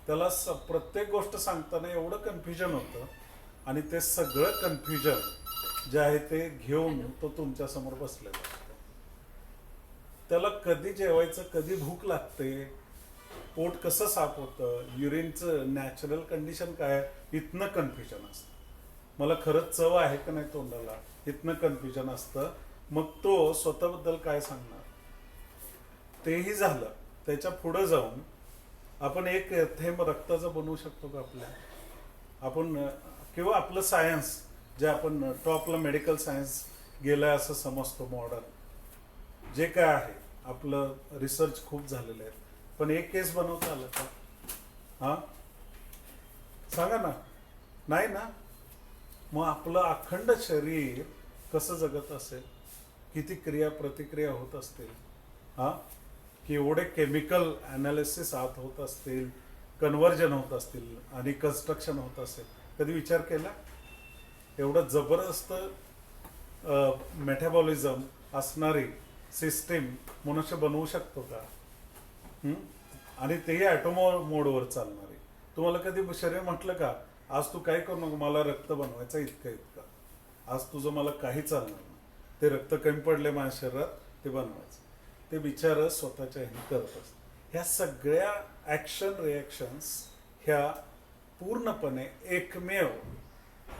त्याला प्रत्येक गोष्ट सांगताना एवढं कन्फ्युजन होतं, आणि ते सगळं कन्फ्युजन जे आहे ते घेऊन तो तुमच्या समोर बसलेला असतो. त्याला कधी जेवायचं, कधी भूक लागते, पोट कसं साफ होतं, युरिनचं नॅचरल कंडिशन काय आहे, इथनं कन्फ्युजन असतं. मला खरंच चव आहे का नाही तोंडाला, इथनं कन्फ्युजन असतं. मग तो स्वतःबद्दल काय सांगणार? तेही झालं. त्याच्या पुढं जाऊन आपण एक थेंब रक्ताचं बनवू शकतो का आपल्या? आपण किंवा आपलं सायन्स जे आपण टॉपला मेडिकल सायन्स गेलंय असं समजतो, मॉडर्न जे काय आहे आपलं रिसर्च खूप झालेलं आहे, पण एक केस बनवता आलं का? हा, सांगा ना. नाही ना. मग आपलं अखंड शरीर कसं जगत असेल, किती क्रिया प्रतिक्रिया होत असतील, हा, की एवढे केमिकल ॲनालिसिस आत होत असतील, कन्व्हर्जन होत असतील आणि कन्स्ट्रक्शन होत असेल. कधी विचार केला? एवढं जबरदस्त मेटाबॉलिझम असणारी सिस्टीम मनुष्य बनवू शकतो का? आणि तेही ॲटोमो मोडवर चालणारी. तुम्हाला कधी शरीर म्हटलं का आज तू काय करू नको, मला रक्त बनवायचं इतकं, आज तुझं मला काही चालणार नाही, ते रक्त कमी पडले माझ्या शरीरात, ते बनवायचं. ते बिचारं स्वतःच्या हे करत असतात. ह्या सगळ्या ॲक्शन रिॲक्शन्स ह्या पूर्णपणे एकमेव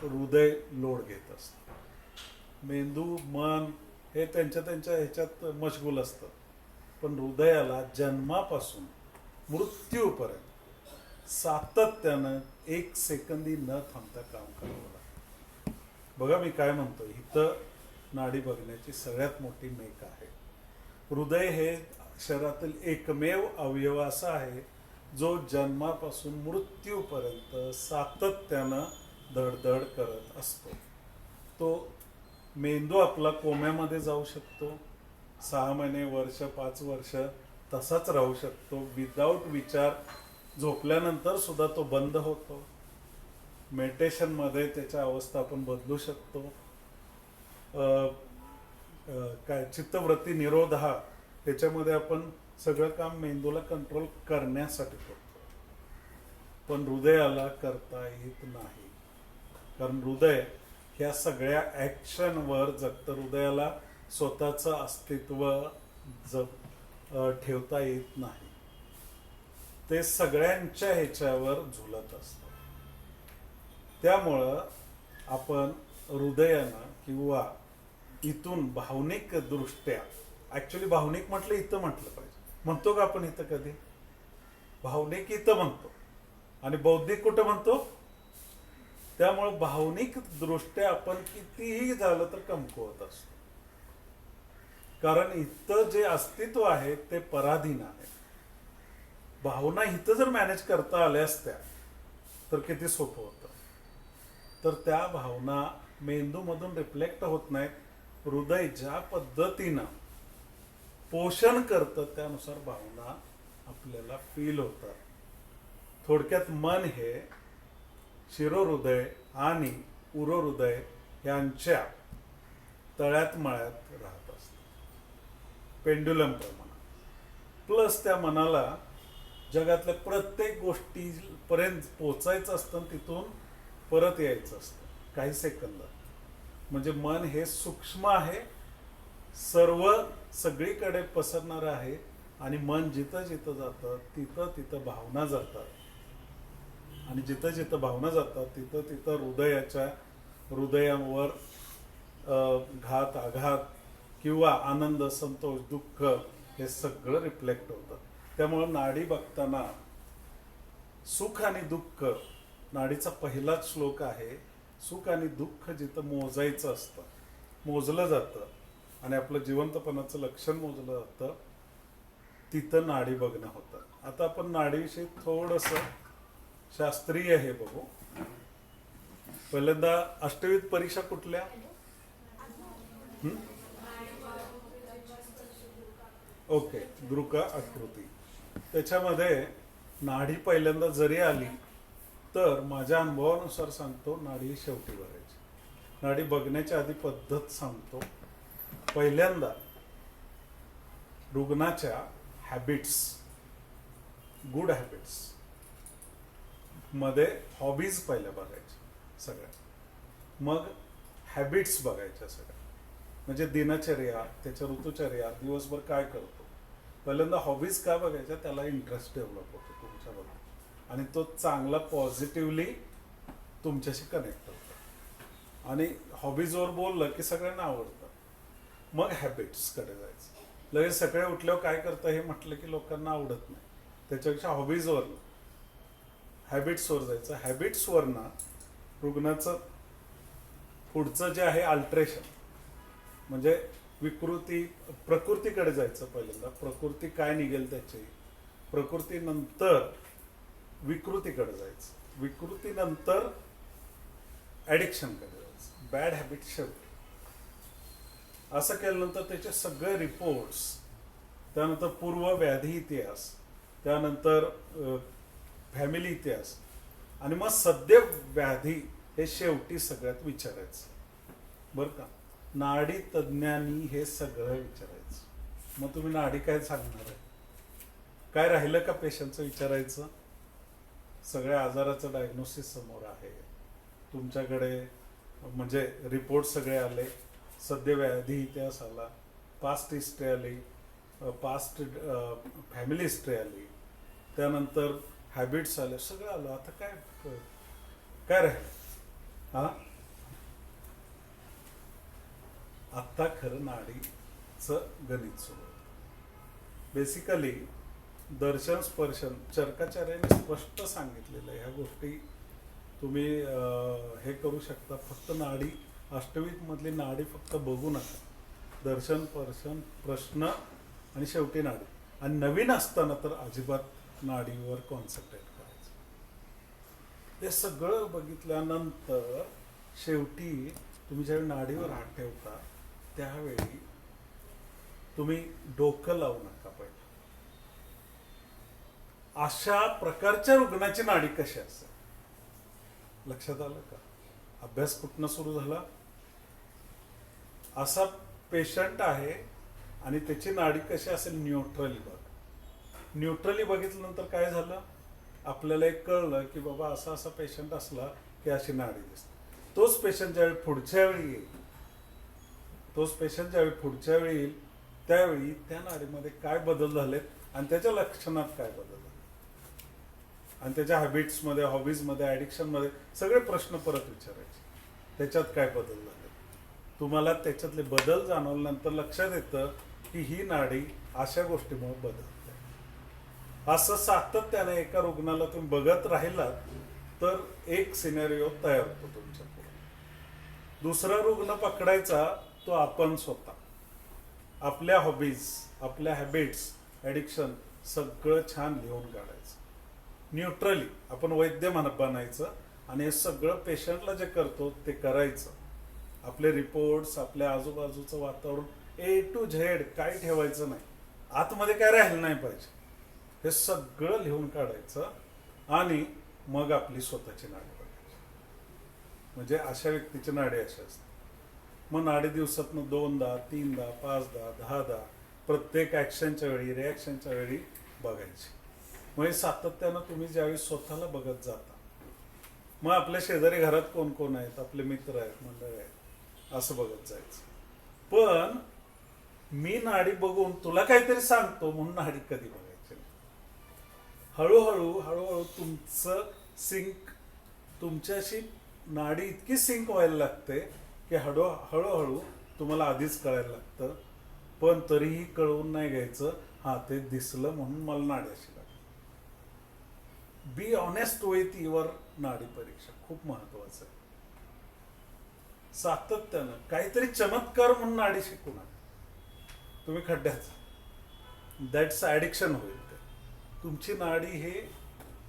हृदय लोड घेत असतं. मेंदू, मन हे त्यांच्या ह्याच्यात मशगूल असतं, पण हृदयाला जन्मापासून मृत्यूपर्यंत सातत्यानं 1 सेकंदी न थांबता काम करावं लागतं. बघा मी काय म्हणतोय, इथं नाडी बघण्याची सगळ्यात मोठी मेक आहे. हृदय हे शरीरातील एकमेव अवयव असा आहे जो जन्मापासून मृत्यूपर्यंत सातत्यानं धडधड करत असतो. तो मेंदू आपला कोम्यामध्ये जाऊ शकतो, 6 महिने, वर्ष, 5 वर्ष तसाच राहू शकतो विदाऊट विचार. झोपल्यानंतर सुद्धा तो बंद होतो. मेडिटेशनमध्ये त्याच्या अवस्था आपण बदलू शकतो. काय चित्तवृत्ती निरोध त्याच्यामध्ये आपण सगळं काम मेंदूला कंट्रोल करण्यासाठी करतो, पण हृदयाला करता येत नाही, कारण हृदय ह्या सगळ्या ॲक्शनवर जगतं. हृदयाला स्वतःचं अस्तित्व ठेवता येत नाही, ते सगळ्यांच्या ह्याच्यावर झुलत असतं. त्यामुळं आपण हृदयानं किंवा इथून भावनिक दृष्ट्या, ॲक्च्युली भावनिक म्हटलं इथं म्हटलं पाहिजे, म्हणतो का आपण इथं कधी? भावनिक इथं म्हणतो आणि बौद्धिक कुठं म्हणतो? त्यामुळं भावनिक दृष्ट्या आपण कितीही झालं तर कमकुवत असतो, कारण इथं जे अस्तित्व आहे ते पराधीन आहे. भावना इथं जर मॅनेज करता आल्या असत्या तर किती सोपं होतं. तर त्या भावना मेंदूमधून रिफ्लेक्ट होत नाहीत. हृदय ज्या पद्धतीनं पोषण करतं त्यानुसार भावना आपल्याला फील होतात. थोडक्यात मन हे शिरोहृदय आणि उरोहृदय यांच्या तळ्यात मळ्यात राहत असतं पेंड्युलम प्रमाणात. प्लस त्या मनाला जगातल्या प्रत्येक गोष्टीपर्यंत पोचायचं असतं आणि तिथून परत यायचं असतं काही सेकंदात. म्हणजे मन हे सूक्ष्म आहे, सगळीकडे पसरणारं आहे आणि मन जिथं जिथं जातं तिथं तिथं भावना जातात आणि जिथं जिथं भावना जातात तिथं तिथं हृदयावर घात आघात किंवा आनंद संतोष दुःख हे सगळं रिफ्लेक्ट होतं. त्यामुळं नाडी बघताना सुख आणि दुःख, नाडीचा पहिलाच श्लोक आहे, सुख आणि दुःख जिथं मोजायचं असतं मोजलं जातं आणि आपलं जिवंतपणाचं लक्षण मोजलं जातं तिथं नाडी बघणं होतं. आता आपण नाडीविषयी थोडंसं शास्त्रीय हे बघू. पहिल्यांदा अष्टविध परीक्षा कुठल्या? ओके, दृक आकृती. त्याच्यामध्ये नाडी पहिल्यांदा जरी आली तर माझ्या अनुभवानुसार सांगतो नाडी शेवटी बघायची. नाडी बघण्याच्या आधी पद्धत सांगतो. पहिल्यांदा रुग्णाच्या हॅबिट्स, गुड हॅबिट्स मध्ये हॉबीज पहिल्या बघायच्या सगळ्या, मग हॅबिट्स बघायच्या सगळ्या, म्हणजे दिनचर्या, त्याच्या ऋतुचर्या, दिवसभर काय करतो. पहिल्यांदा हॉबीज का बघायच्या? त्याला इंटरेस्ट डेव्हलप होतो तुमच्याबद्दल आणि तो चांगला पॉझिटिव्हली तुमच्याशी कनेक्ट होतो आणि हॉबीजवर बोललं की सगळ्यांना आवडतं. मग हॅबिट्सकडे जायचं. लगेच सकाळी उठल्यावर काय करतं हे म्हटलं की लोकांना आवडत नाही. त्याच्यापेक्षा हॉबीजवरनं हॅबिट्सवर जायचं. हॅबिट्सवरनं रुग्णाचं पुढचं जे आहे अल्ट्रेशन म्हणजे प्रकृतीकडे जायचं. पहिल्यांदा प्रकृती काय निघेल त्याची, प्रकृतीनंतर विकृतीकडे जायचं, विकृतीनंतर ॲडिक्शनकडे जायचं, बॅड हॅबिट शेवटी. असं केल्यानंतर त्याचे सगळे रिपोर्ट्स, त्यानंतर पूर्व व्याधी इतिहास, त्यानंतर फॅमिली इतिहास आणि मग सद्य व्याधी हे शेवटी सगळ्यात विचारायचं. बरं का, नाडी तज्ज्ञांनी हे सगळं विचारायचं. मग तुम्ही नाडी काय सांगणार आहे? काय राहिलं का पेशंटचं विचारायचं? सगळ्या आजाराचं डायग्नोसिस समोर आहे तुमच्याकडे, म्हणजे रिपोर्ट सगळे आले, सद्य व्याधी इतिहास आला, पास्ट हिस्ट्री आली, पास्ट फॅमिली हिस्ट्री आली, त्यानंतर हॅबिट्स आले, सगळं आलं. आता काय राहिलं? हा, आत्ता खरं नाडीचं गणित सुरू. बेसिकली दर्शन स्पर्शन चरकाचार्याने स्पष्ट सांगितलेलं आहे. ह्या गोष्टी तुम्ही हे करू शकता. फक्त नाडी, अष्टविध मधली नाडी फक्त बघू नका. दर्शन, स्पर्शन, प्रश्न आणि शेवटी नाडी. आणि नवीन असताना तर अजिबात नाडीवर कॉन्सन्ट्रेट करायचं. ते सगळं बघितल्यानंतर शेवटी तुम्ही ज्यावेळी नाडीवर हात ठेवता त्यावेळी तुम्ही डोकं लावू नका. पहिलं अशा प्रकारच्या रुग्णाची नाडी कशी असेल लक्षात आलं का? अभ्यास कुठनं सुरू झाला? असा पेशंट आहे आणि त्याची नाडी कशी असेल न्यूट्रली बघ. न्यूट्रली बघितल्यानंतर काय झालं? आपल्याला एक कळलं की बाबा असा असा पेशंट असला की अशी नाडी दिसते. तोच पेशंट ज्यावेळी पुढच्या वेळी येईल, त्यावेळी त्या नाडीमध्ये काय बदल झालेत आणि त्याच्या लक्षणात काय बदल झाले आणि त्याच्या हॅबिट्समध्ये, हॉबीजमध्ये, ॲडिक्शनमध्ये सगळे प्रश्न परत विचारायचे. त्याच्यात काय बदल झाले? तुम्हाला त्याच्यातले बदल जाणवल्यानंतर लक्षात येतं की ही नाडी अशा गोष्टीमुळे बदलते. असं सातत्याने एका रुग्णाला तुम्ही बघत राहिलात तर एक सिनेरिओ तयार होतो तुमच्या पुढे. दुसरा रुग्ण पकडायचा तो आपण स्वतः. आपल्या हॉबीज, आपल्या हॅबिट्स, ॲडिक्शन सगळं छान लिहून काढायचं. न्यूट्रली आपण वैद्य बनायचं आणि हे सगळं पेशंटला जे करतो ते करायचं. आपले रिपोर्ट्स, आपल्या आजूबाजूचं वातावरण A to Z काय ठेवायचं नाही. आतमध्ये काय राहिलं नाही पाहिजे. हे सगळं लिहून काढायचं आणि मग आपली स्वतःची नाडी बघायची. म्हणजे अशा व्यक्तीची नाडी अशी असते. मग नाडी दिवसातनं 2दा 3दा 5दा 10दा प्रत्येक ॲक्शनच्या वेळी रिॲक्शनच्या वेळी बघायची. म्हणजे सातत्यानं तुम्ही ज्यावेळी स्वतःला बघत जाता, मग आपल्या शेजारी घरात कोण कोण आहेत, आपले मित्र आहेत, मंडळी आहेत, असं बघत जायचं. पण मी नाडी बघून तुला काहीतरी सांगतो म्हणून नाडी कधी बघायची नाही. हळूहळू तुमचं सिंक, तुमच्याशी नाडी इतकी सिंक व्हायला लागते की हळूहळू तुम्हाला आधीच कळायला लागतं. पण तरीही कळवून नाही घ्यायचं, हा ते दिसलं म्हणून मला नाडी अशी लागली. बी ऑनेस्ट विथ युअर नाडी परीक्षा खूप महत्वाचं आहे. सातत्यानं काहीतरी चमत्कार म्हणून नाडी शिकू नका. तुम्ही खड्ड्याचा दॅट्स ॲडिक्शन होईल. ते तुमची नाडी हे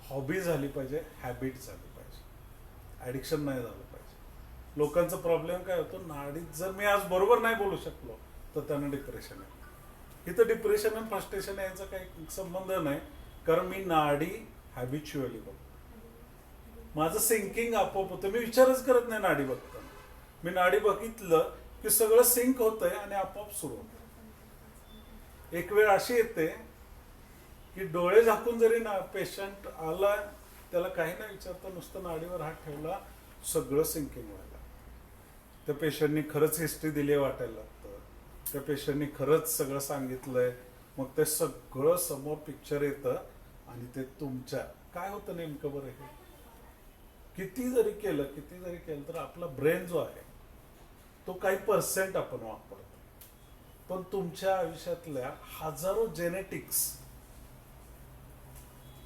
हॉबी झाली पाहिजे, हॅबिट झाली पाहिजे, ॲडिक्शन नाही झालं पाहिजे. लोकांचा प्रॉब्लेम काय होतो, नाडीत जर मी आज बरोबर नाही बोलू शकलो तर त्यांना डिप्रेशन आहे. इथं डिप्रेशन आणि फ्रस्ट्रेशन याचा काही संबंध नाही, कारण मी नाडी हॅबिच्युअली बघतो. माझं सिंकिंग आपोआप होतं, मी विचारच करत नाही नाडी बघताना. मी नाडी बघितलं की सगळं सिंक होतंय आणि आपोआप सुरू होतं. एक वेळ अशी येते की डोळे झाकून जरी ना पेशंट आला, त्याला काही नाही विचारता नुसतं नाडीवर हात ठेवला, सगळं सिंकिंग व्हायला. त्या पेशंटनी खरंच हिस्ट्री दिली वाटायला लागतं, त्या पेशंटनी खरंच सगळं सांगितलंय. मग ते सगळं समोर पिक्चर येतं आणि ते तुमच्या काय होतं नेमकं बरं, हे किती जरी केलं तर आपला ब्रेन जो आहे तो काही पर्सेंट आपण वापरतो. पण तुमच्या आयुष्यातल्या हजारो जेनेटिक्स,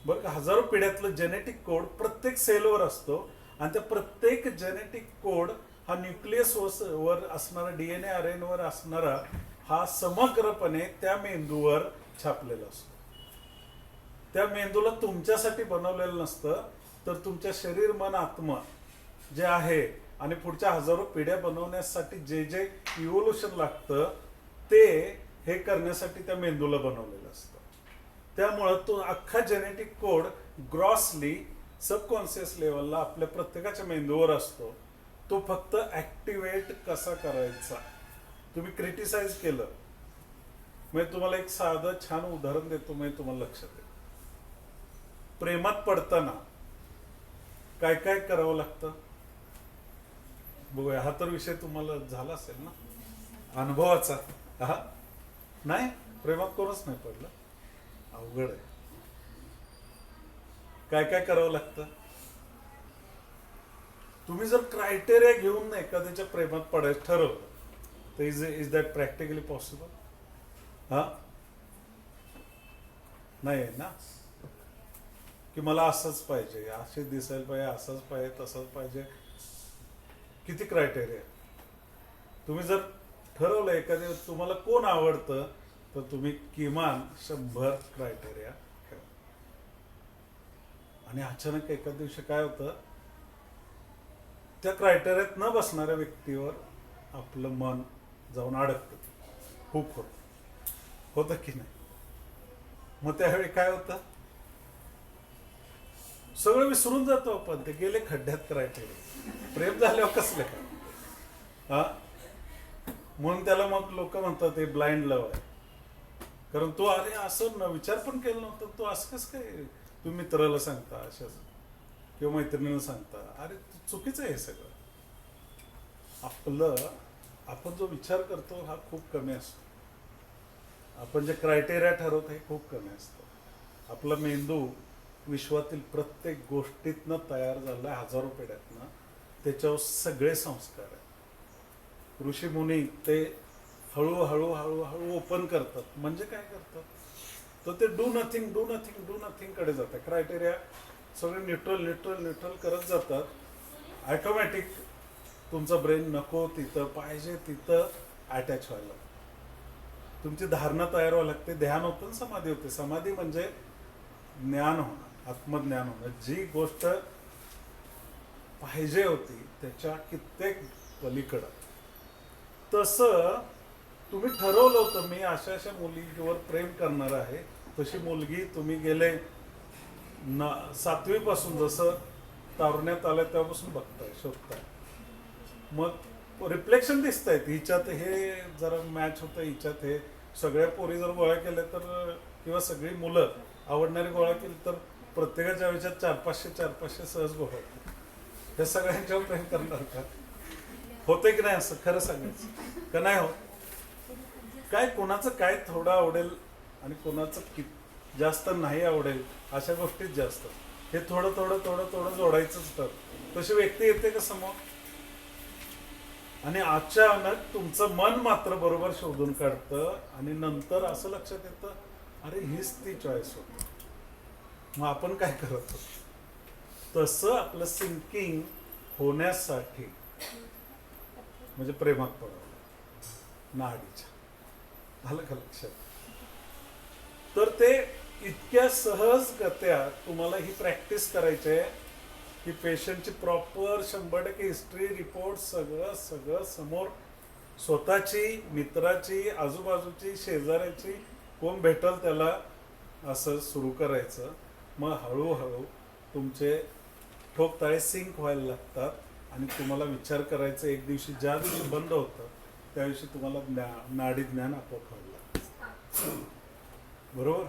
बरं का, हजारो पिढ्यातलं जेनेटिक कोड प्रत्येक सेलवर असतो. आणि त्या प्रत्येक जेनेटिक कोड हा न्यूक्लियस वर असणारा DNA RNA वर असणारा हा समग्रपणे त्या मेंदूवर छापलेला असतो. त्या मेंदूला तुमच्यासाठी बनवलेलं नसतं, तर तुमच्या शरीर मन आत्मा जे आहे आणि पुढच्या हजारो पिढ्या बनवण्यासाठी जे जे इव्होल्युशन लागतं ते हे करण्यासाठी त्या मेंदूला बनवलेलं असतं. त्यामुळं तो अख्खा जेनेटिक कोड ग्रॉसली सबकॉन्शियस लेवलला आपल्या प्रत्येकाच्या मेंदूवर असतो. तो फक्त ऍक्टिवेट कसा करायचा. तुम्ही क्रिटिसाइज केलं, म्हणजे तुम्हाला एक साधं छान उदाहरण देतो, म्हणजे तुम्हाला लक्षात येईल. प्रेमात पडताना काय काय करावं लागतं बघूया. हा तर विषय तुम्हाला झाला असेल ना अनुभवाचा. हा नाही, प्रेमात कोणच नाही पडलं, अवघड आहे. काय काय करावं लागतं. तुम्ही जर क्रायटेरिया घेऊन एखाद्याच्या प्रेमात पडायचं ठरवलं तर इज दॅट प्रॅक्टिकली पॉसिबल? हा नाही आहे ना, की मला असंच पाहिजे, असे दिसायला पाहिजे, असंच पाहिजे, तसंच पाहिजे. किती क्रायटेरिया. तुम्ही जर ठरवलं एखाद्या तुम्हाला कोण आवडतं तर तुम्ही किमान 100 क्रायटेरिया ठेवा. आणि अचानक एका दिवशी काय होतं, त्या क्रायटेरियात न बसणाऱ्या व्यक्तीवर आपलं मन जाऊन अडकतं, खूप होतं की नाही. मग त्यावेळी काय होतं, सगळं विसरून जातो आपण. ते गेले खड्ड्यात क्रायटेरिया. प्रेम झाल्यावर कसले काय, हा म्हणून त्याला मग लोक म्हणतात ते ब्लाइंड लव्ह आहे. कारण तो अरे असं विचार पण केला नव्हता, तो असं कसं काय तुम्ही मित्राला सांगता अशाच किंवा मैत्रिणीला सांगता, अरे चुकीचं आहे हे सगळं. आपण जो विचार करतो हा खूप कमी असतो. आपण जे क्रायटेरिया ठरवतो हे खूप कमी असतं. आपला मेंदू विश्वातील प्रत्येक गोष्टीतनं तयार झालाय, हजारो पिढ्यातनं. त्याच्यावर सगळे संस्कार आहेत. ऋषी मुनी ते हळूहळू ओपन करतात. म्हणजे काय करतात, तर ते डू नथिंग कडे जातात. क्रायटेरिया सगळे न्यूट्रल करत जातात. ऑटोमॅटिक तुमचा ब्रेन नको तिथं पाहिजे तिथं अटॅच व्हायला, तुमची धारणा तयार व्हायला लागते. ध्यान होतं, समाधी होते. समाधी म्हणजे ज्ञान होणं, आत्मज्ञान होणं. जी गोष्ट पाहिजे होती त्याच्या कित्येक पलीकडं. तसं तुम्ही ठरवलं होतं मी अशा अशा मुलीवर प्रेम करणार आहे. तशी मुलगी तुम्ही गेले 7वी पासून जसं तारुण्यात आलं तेव्हापासून बघताय, शोधताय. मग रिफ्लेक्शन दिसत आहेत हिच्यात, हे जरा मॅच होतं हिच्यात, हे सगळ्या पोरी जर गोळा केल्या तर किंवा सगळी मुलं आवडणारी गोळा केली तर प्रत्येकाच्या आयुष्यात 400-500 सहज गोळा होतात. हे सगळ्यांच्यावर प्रेम करणार का? होतंय की नाही असं खरं सांगायचं का नाही होत? काय कोणाचं काय थोडं आवडेल आणि कोणाचं जास्त नाही आवडेल अशा गोष्टीत जास्त, हे थोडं थोडं थोडं थोडं जोडायचंच. तर तशी व्यक्ती येते का समोर आणि अचानक तुमचं मन मात्र बरोबर शोधून काढतं आणि नंतर असं लक्षात येतं अरे हीच ती चॉईस होती. मग आपण काय करत होतो? तसं आपलं सिंकिंग होण्यासाठी म्हणजे प्रेमात पडावं नाडीच्या, झालं का लक्षात? तर ते इतक्या सहजगत्या तुम्हाला ही प्रॅक्टिस करायची आहे की पेशंटची प्रॉपर 100% हिस्ट्री रिपोर्ट सगळं सगळं समोर, स्वतःची, मित्राची, आजूबाजूची, शेजाऱ्याची, कोण भेटल त्याला असं सुरू करायचं. मग हळूहळू तुमचे ठोकताळे सिंक व्हायला लागतात आणि तुम्हाला विचार करायचं एक दिवशी, ज्या दिवशी बंद होतं त्या दिवशी तुम्हाला नाडी ज्ञान आपोआप व्हायला लागतं. बरोबर?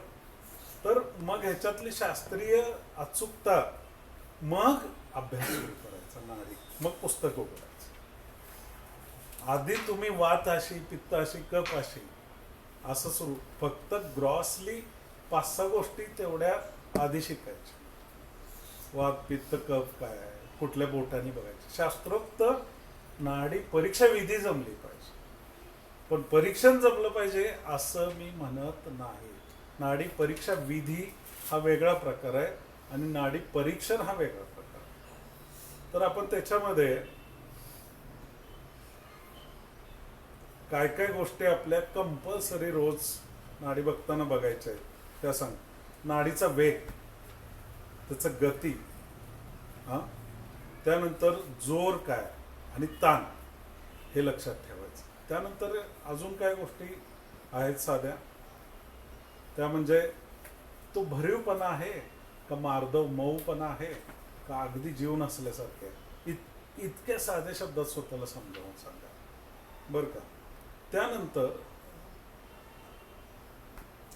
तर मग ह्याच्यातली शास्त्रीय अचूकता, मग अभ्यास सुरू करायचा नाडी, मग पुस्तक उघडायचं. आधी तुम्ही वाताशी, पित्ताशी, कफाशी असं सुरू, फक्त ग्रॉसली 5-6 गोष्टी तेवढ्या आधी शिकायच्या. वात, पित्त, कफ काय आहे, कुठल्या बोटाने बघायचे. शास्त्रोक्त नाडी परीक्षा विधी जमली पाहिजे, पण परीक्षण जमलं पाहिजे असं मी म्हणत नाही. नाडी परीक्षा विधी हा वेगळा प्रकार आहे आणि नाडी परीक्षण हा वेगळा प्रकार आहे. तर आपण त्याच्यामध्ये काय काय गोष्टी आपल्या कंपल्सरी रोज नाडी बघताना बघायच्या आहेत त्या सांग. नाडीचा वेग, त्याचं गती, त्यानंतर जोर काय आणि ताण हे लक्षात ठेवायचं. त्यानंतर अजून काय गोष्टी आहेत साध्या, त्या म्हणजे तो भरीवपणा आहे का मार्दव मऊपणा आहे का अगदी जीव नसल्यासारखे, इतक्या साध्या शब्दात स्वतःला समजावून सांगा बरं का. त्यानंतर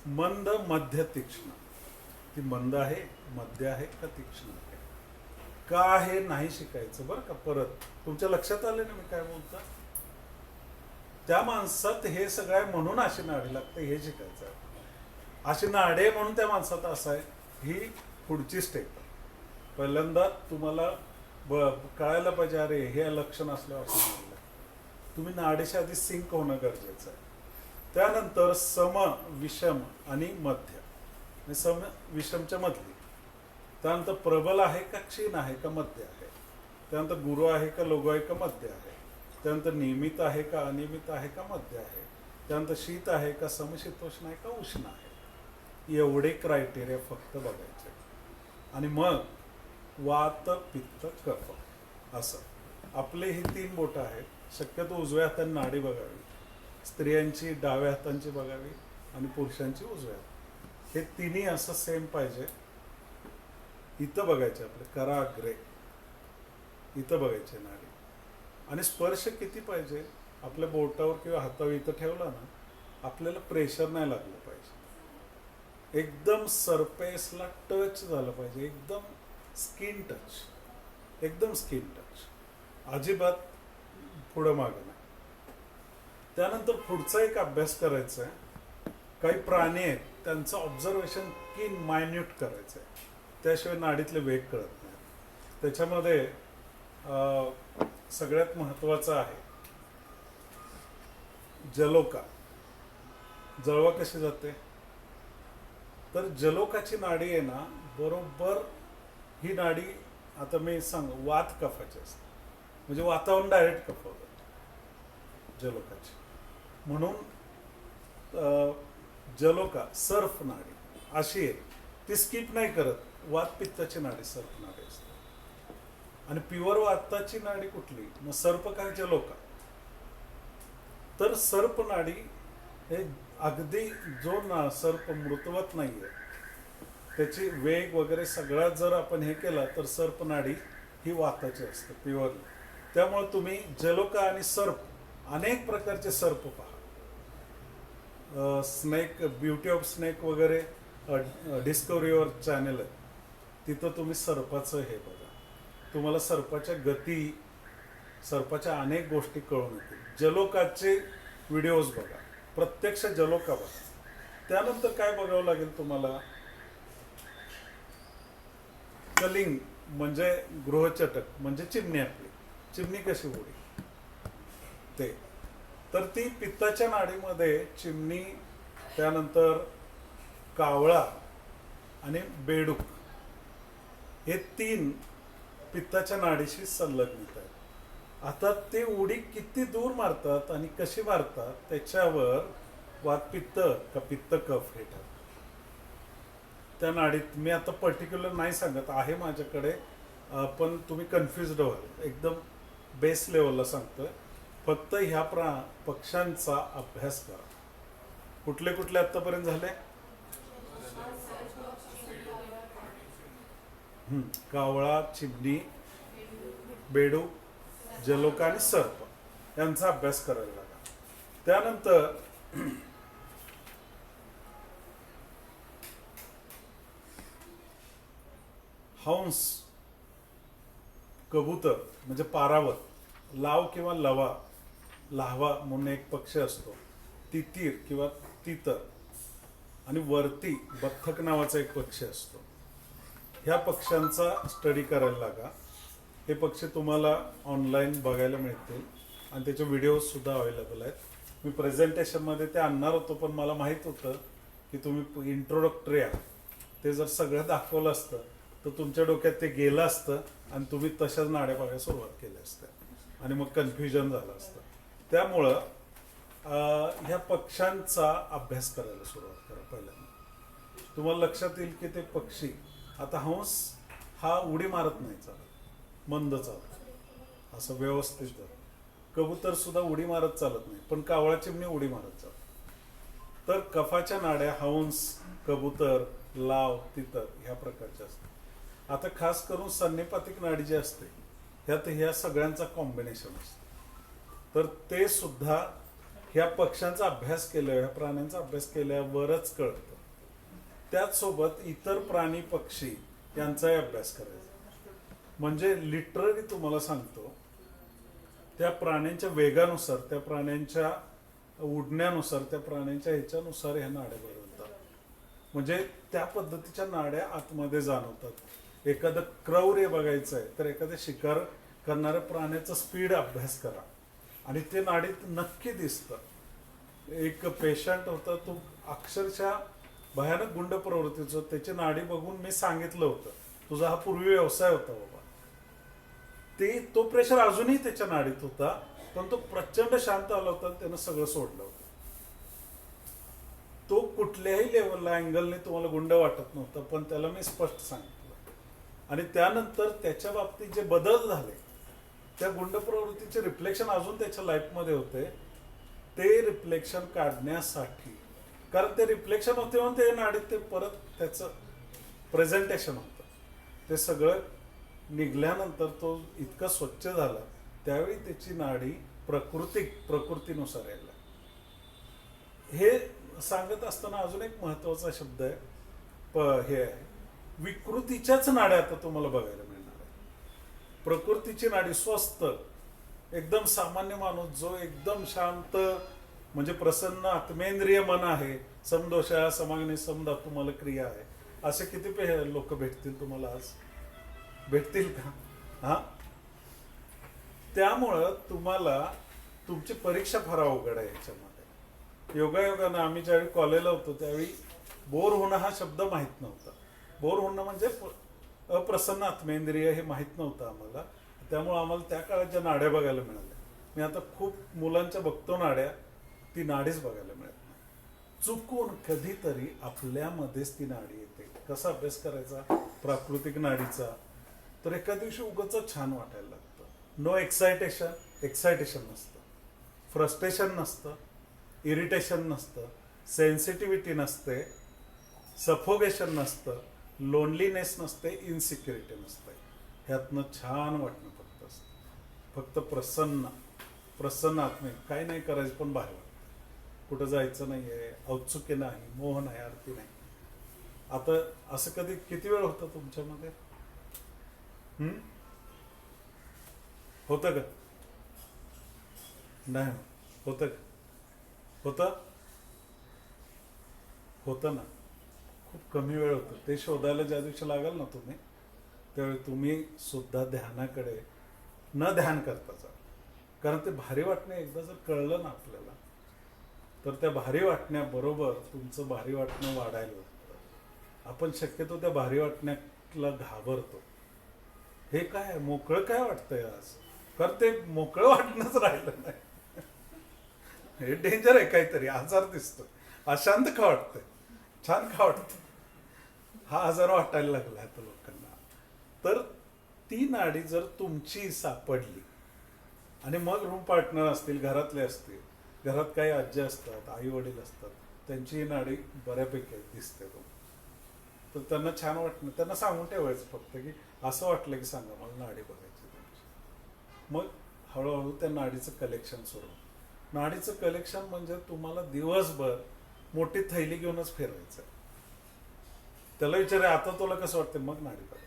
मंद, मध्य, तीक्ष्ण. ती मंद आहे, मध्य आहे का तीक्ष्ण आहे का, हे नाही शिकायचं बरं का. परत तुमच्या लक्षात आले ना मी काय बोलतो? त्या माणसात हे सगळं आहे म्हणून अशी नाडी लागते हे शिकायचं आहे. अशी नाडी म्हणून त्या माणसात असं आहे, ही पुढची स्टेप. पहिल्यांदा तुम्हाला कळायला पाहिजे अरे हे लक्षण असल्यावर असं नाडी लागतं. तुम्ही नाडीच्या आधी सिंक होणं गरजेचं आहे. त्यानंतर सम, विषम आणि मध्य, आणि सम विषमच्या मधली. त्यानंतर प्रबल आहे का क्षीण आहे का मध्य आहे. त्यानंतर गुरु आहे का लघु आहे का मध्य आहे. त्यानंतर नियमित आहे का अनियमित आहे का मध्य आहे. त्यानंतर शीत आहे का समशीतोष्ण आहे का उष्ण आहे. एवढे क्रायटेरिया फक्त बघायचे आणि मग वात, पित्त, कफ असं आपले ही 3 बोटं आहेत. शक्यतो उजव्या हाताने नाडी बघावी, स्त्रियांची डाव्या हातांची बघावी आणि पुरुषांची उजव्या हात. हे तिन्ही असं सेम पाहिजे. इथं बघायचे आपले कराग्रे, इथं बघायचे नाडी. आणि स्पर्श किती पाहिजे आपल्या बोटावर किंवा हातावर इथं ठेवला ना, आपल्याला प्रेशर नाही लागलं पाहिजे. एकदम सरफेसला टच झालं पाहिजे, एकदम स्किन टच, एकदम स्किन टच, अजिबात पुढं मागं नाही. त्यानंतर पुढचा एक अभ्यास करायचा आहे. काही प्राणी आहेत त्यांचं ऑब्झर्वेशन किन मायन्यूट करायचं आहे, त्याशिवाय नाडीतले वेग कळत नाही. त्याच्यामध्ये सगळ्यात महत्त्वाचं आहे जलोका. जळवा कशी जाते, तर जलोकाची नाडी आहे ना, बरोबर ही नाडी आता मी सांग वात कफाची असते, म्हणजे वातावरण डायरेक्ट कफ होतं जलोकाची. म्हणून जलोका सर्फ नाडी अशी आहे, ती स्किप नाही करत. वात पित्ताची नाडी सर्फ नाडी असते. आणि प्युअर वाताची नाडी कुठली, मग सर्प काय जलोका. तर सर्प नाडी हे अगदी जो ना सर्प मृतवत नाहीये, त्याची वेग वगैरे सगळ्यात जर आपण हे केलं तर सर्प नाडी ही वाताची असते प्युअरली. त्यामुळे तुम्ही जलोका आणि सर्प अनेक प्रकारचे सर्प पहा. स्नेक, ब्युटी ऑफ स्नेक वगैरे डिस्कवरीवर चॅनल आहे, तिथं तुम्ही सर्पाचं हे बघा. तुम्हाला सर्पाच्या गती, सर्पाच्या अनेक गोष्टी कळून येतील. जलोकाचे व्हिडिओज बघा, प्रत्यक्ष जलोका बघा. त्यानंतर काय बघावं लागेल तुम्हाला, कलिंग म्हणजे गृहचटक म्हणजे चिमणी. आपली चिमणी कशी उडी ते, तर ती पित्ताच्या नाडीमध्ये चिमणी, त्यानंतर कावळा आणि बेडूक हे 3 पित्ताच्या नाडीशी संलग्नित आहेत. आता ते उडी किती दूर मारतात आणि कशी मारतात त्याच्यावर वातपित्त का पित्त कफ हे ठरतं. त्या नाडीत मी आता पर्टिक्युलर नाही सांगत आहे माझ्याकडे, पण तुम्ही कन्फ्युज्ड व्हाल. एकदम बेस लेवलला सांगतोय. फक्त ह्या पक्ष्यांचा अभ्यास करा. कुठले कुठले आतापर्यंत झाले? कावळा, चिमणी, बेडूक, जलोका आणि सर्प यांचा अभ्यास करायला लागा. त्यानंतर हंस, कबूतर म्हणजे पारावत, लाव किंवा लवा, लाव्हा म्हणून एक पक्षी असतो, तितीर किंवा तितर, आणि वरती बत्थक नावाचा एक पक्षी असतो. ह्या पक्ष्यांचा स्टडी करायला लागा. हे पक्षी तुम्हाला ऑनलाईन बघायला मिळतील आणि त्याचे व्हिडिओज सुद्धा अवेलेबल आहेत. मी प्रेझेंटेशनमध्ये ते आणणार होतो, पण मला माहीत होतं की तुम्ही इंट्रोडक्टरी आहात. ते जर सगळं दाखवलं असतं तर तुमच्या डोक्यात ते गेलं असतं आणि तुम्ही तशाच नाड्या बघायला सुरुवात केली असते आणि मग कन्फ्युजन झालं असतं. त्यामुळं ह्या पक्ष्यांचा अभ्यास करायला सुरुवात करा. पहिल्यांदा तुम्हाला लक्षात येईल की ते पक्षी, आता हंस हा उडी मारत नाही, चालत मंद चालत असं व्यवस्थित. कबूतर सुद्धा उडी मारत चालत नाही, पण कावळा, चिमणी उडी मारत चालत. तर कफाच्या नाड्या हंस, कबूतर, लाव, तितर ह्या प्रकारच्या असतात. आता खास करून सन्निपातिक नाडी जी असते ह्यात ह्या सगळ्यांचा कॉम्बिनेशन असतं. तर ते सुद्धा ह्या पक्ष्यांचा अभ्यास केल्यावर, ह्या प्राण्यांचा अभ्यास केल्यावरच कळतं. त्याचसोबत इतर प्राणी, पक्षी यांचाही अभ्यास करायचा. म्हणजे लिटरली तुम्हाला सांगतो, त्या प्राण्यांच्या वेगानुसार, त्या प्राण्यांच्या उडण्यानुसार, त्या प्राण्यांच्या ह्याच्यानुसार ह्या नाड्या बदलतात. म्हणजे त्या पद्धतीच्या नाड्या आतमध्ये जाणवतात. एखादं क्रौर्य बघायचं आहे तर एखाद्या शिकार करणाऱ्या प्राण्याचा स्पीड अभ्यास करा आणि ते नाडीत नक्की दिसतं. एक पेशंट होता, तो अक्षरशः भयानक गुंड प्रवृत्तीचं, त्याची नाडी बघून मी सांगितलं होतं तुझा हा पूर्वी व्यवसाय होता बाबा. तो प्रेशर अजूनही त्याच्या नाडीत होता, पण तो प्रचंड शांत आला होता, त्यानं सगळं सोडलं होतं. तो कुठल्याही लेवलला अँगलने तुम्हाला गुंड वाटत नव्हता, पण त्याला मी स्पष्ट सांगितलं. आणि त्यानंतर त्याच्या बाबतीत जे बदल झाले, त्या गुंड प्रवृत्तीचे रिफ्लेक्शन अजून त्याच्या लाईफमध्ये होते. ते रिफ्लेक्शन काढण्यासाठी, कारण ते रिफ्लेक्शन होते म्हणून ते नाडीत ते परत त्याचं प्रेझेंटेशन होतं, ते सगळं निघल्यानंतर तो इतका स्वच्छ झाला, त्यावेळी त्याची नाडी प्रकृतीनुसार यायला. हे सांगत असताना अजून एक महत्वाचा शब्द आहे, हे आहे विकृतीच्याच नाड्या आता तुम्हाला बघायला मिळणार आहे. प्रकृतीची नाडी स्वस्थ, एकदम सामान्य माणूस जो एकदम शांत म्हणजे प्रसन्न आत्मेंद्रिय मन आहे, समदोषा समाग्नी समधातू मला क्रिया आहे, असे किती लोक भेटतील तुम्हाला आज? भेटतील का? हा, त्यामुळं तुम्हाला तुमची परीक्षा फार अवघड आहे याच्यामध्ये. योगायोगानं आम्ही ज्यावेळी कॉलेजला होतो त्यावेळी बोर होणं हा शब्द माहीत नव्हता. बोर होणं म्हणजे अप्रसन्न आत्मेंद्रिय हे माहीत नव्हतं आम्हाला. त्यामुळे आम्हाला त्या काळात ज्या नाड्या बघायला मिळाल्या, मी आता खूप मुलांच्या बघतो नाड्या, ती नाडीच बघायला मिळत नाही. चुकून कधीतरी आपल्यामध्येच ती नाडी येते. कसा अभ्यास करायचा प्राकृतिक नाडीचा? तर एका दिवशी उगाच छान वाटायला लागतं. नो एक्सायटेशन नसतं, फ्रस्ट्रेशन नसतं, इरिटेशन नसतं, सेन्सिटिव्हिटी नसते, सफोगेशन नसतं, लोनलीनेस नसते, इनसिक्युरिटी नसते. ह्यातनं छान वाटणं फक्त असतं. फक्त प्रसन्न आत्मे, काही नाही करायचं पण भारी वाटतं. कुठं जायचं नाही आहे, औत्सुक्य नाही, मोह नाही, आरती नाही. आता असं कधी किती वेळ होतं तुमच्यामध्ये? होतं का? नाही होतं का? होतं ना. खूप कमी वेळ होतं. ते शोधायला ज्या दिवशी लागाल ना तुम्ही, त्यावेळी तुम्ही सुद्धा ध्यानाकडे न ध्यान करता जा. कारण ते भारी वाटणे एकदा जर कळलं ना आपल्याला, तर त्या भारी वाटण्याबरोबर तुमचं भारी वाटणं वाढायला लागतं. आपण शक्यतो त्या भारी वाटण्याला घाबरतो. हे काय मोकळं काय वाटतंय आज, कारण ते मोकळं वाटणंच राहिलं नाही. हे डेंजर आहे, काहीतरी आजार दिसतो. अशांत का वाटतंय, छान का वाटतं, हा आजार वाटायला लागला आहे लोकांना. तर ती नाडी जर तुमची सापडली, आणि मग रूम पार्टनर असतील, घरातले असतील, घरात काही आजी असतात, आई वडील असतात, त्यांची ही नाडी बऱ्यापैकी दिसते. तर त्यांना छान वाटणं, त्यांना सांगून ठेवायचं फक्त की असं वाटलं की सांगा मला नाडी बघायची तुमची. मग हळूहळू त्या नाडीचं कलेक्शन सुरू. नाडीचं कलेक्शन म्हणजे तुम्हाला दिवसभर मोठी थैली घेऊनच फिरायचं. त्याला विचाराय आता तुला कसं वाटतं, मग नाडी बघायची.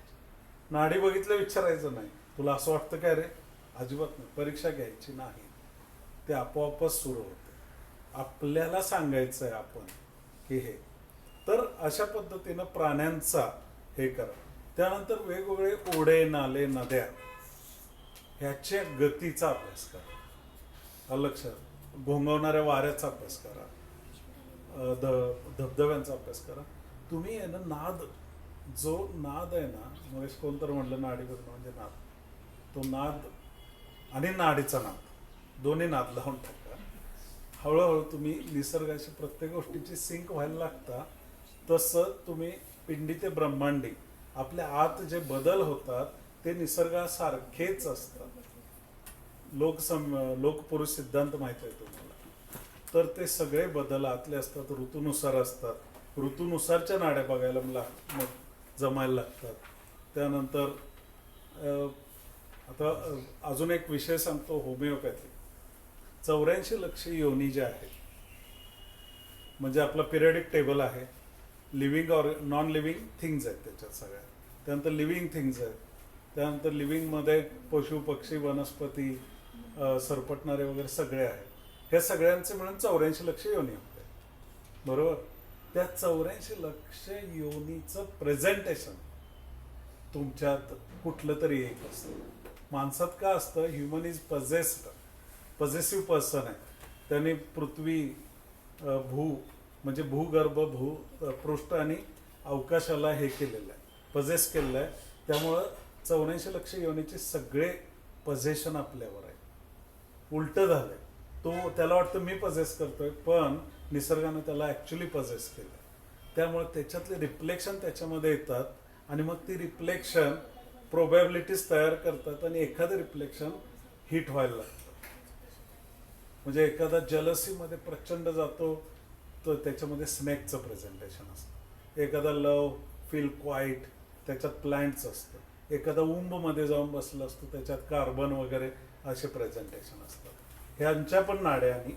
नाडी बघितलं विचारायचं नाही तुला असं वाटतं काय रे, अजिबात नाही. परीक्षा घ्यायची नाही, ते आपोआपच सुरू होते. आपल्याला सांगायचं आहे आपण की हे. तर अशा पद्धतीनं प्राण्यांचा हे करा. त्यानंतर वेगवेगळे ओढे, नाले, नद्या ह्याच्या गतीचा अभ्यास करा. लक्षात, घोंगवणाऱ्या वाऱ्याचा अभ्यास करा, धबधब्यांचा अभ्यास करा. तुम्ही आहे ना नाद, जो नाद आहे ना, मग कोणतं म्हटलं नाडी बघणं म्हणजे नाद, तो नाद आणि नाडीचा नाद दोन्ही नाद लावून टाका. हळूहळू तुम्ही निसर्गाशी प्रत्येक गोष्टीची सिंक व्हायला लागता. तसं तुम्ही पिंडी ते ब्रह्मांडी आपल्या आत जे बदल होतात ते निसर्गासारखेच असतात. लोकपुरुष सिद्धांत माहिती आहे तुम्हाला. तर ते सगळे बदल आतले असतात, ऋतूनुसार असतात. ऋतूनुसारच्या नाड्या बघायला मग जमायला लागतात. त्यानंतर आता अजून एक विषय सांगतो, होमिओपॅथी. 84 लक्ष योनी ज्या आहेत, म्हणजे आपला पिरियडिक टेबल आहे. लिव्हिंग और नॉन लिव्हिंग थिंग्ज आहेत त्याच्यात सगळ्या. त्यानंतर लिव्हिंग थिंग्ज आहेत. त्यानंतर लिव्हिंगमध्ये पशु, पक्षी, वनस्पती, सरपटणारे वगैरे सगळे आहेत. हे सगळ्यांचे मिळून 84 लक्ष योनी होते, बरोबर. त्या 84 लक्ष योनीचं प्रेझेंटेशन तुमच्यात कुठलं तरी एक असतं. माणसात का असतं, ह्युमन इज पजेसिव्ह पर्सन आहे. त्याने पृथ्वी, म्हणजे भूगर्भ, पृष्ठ आणि अवकाशाला हे केलेलं आहे, पजेस केलेलं आहे. त्यामुळं 84 लक्ष योनीचे सगळे पजेशन आपल्यावर आहे. उलट झालंय, तो त्याला वाटतं मी पजेस करतोय, पण निसर्गाने त्याला ऍक्च्युली पजेस केलं. त्यामुळे त्याच्यातले रिफ्लेक्शन त्याच्यामध्ये येतात आणि मग ती रिफ्लेक्शन प्रोबॅबिलिटीज तयार करतात आणि एखादं रिफ्लेक्शन हिट व्हायला लागतं. म्हणजे एखादा जलसीमध्ये प्रचंड जातो तर त्याच्यामध्ये स्नेकचं प्रेझेंटेशन असतं. एखादा लव, फील क्वाईट, त्याच्यात प्लांट्स असतं. एखादा उंबमध्ये जाऊन बसलं असतं, त्याच्यात कार्बन वगैरे असे प्रेझेंटेशन असतात. ह्यांच्या पण नाड्या आणि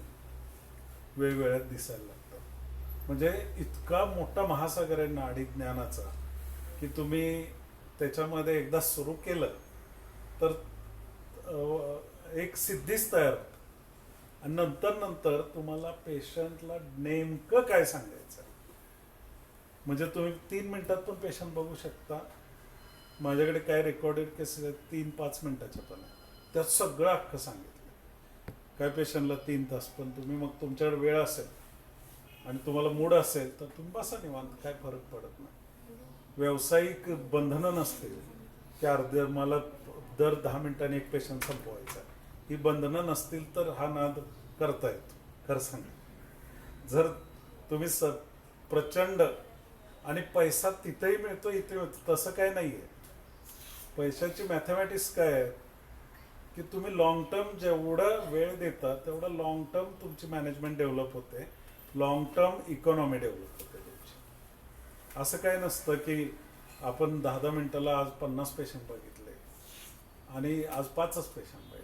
वेगवेगळ्या दिसायला लागतात. म्हणजे इतका मोठा महासागर आहे नाडी ज्ञानाचा की तुम्ही त्याच्यामध्ये एकदा सुरू केलं तर एक सिद्धीच तयार होते. आणि नंतर तुम्हाला पेशंटला नेमकं काय सांगायचं, म्हणजे तुम्ही 3 मिनिटात पण पेशंट बघू शकता. माझ्याकडे काय रेकॉर्डेड केसेस आहेत 3-5 मिनिटाच्या पण आहे, त्यात सगळं अख्खं सांगितलं. काय पेशंटला 3 तास, पण तुम्ही मग तुमच्याकडे वेळ असेल आणि तुम्हाला मूड असेल तर तुम्ही बसा निवांत, काय फरक पडत नाही. व्यावसायिक बंधनं नसतील की मला दर 10 मिनिटांनी एक पेशंट संपवायचा, ही बंधनं नसतील तर हा नाद करता येतो. खरं सांगा, जर तुम्ही प्रचंड आणि पैसा तिथेही मिळतो इथे मिळतो तसं काय नाही आहे. पैशाची मॅथमॅटिक्स काय आहे की तुम्ही लॉंग टर्म जेवढं वेळ देता तेवढं लॉंग टर्म तुमची मॅनेजमेंट डेव्हलप होते, लॉंग टर्म इकॉनॉमी डेव्हलप होते तुमची. असं काय नसतं की आपण 10-10 मिनिटाला आज 50 पेशंट बघितले आणि आज 5च पेशंट बघितले.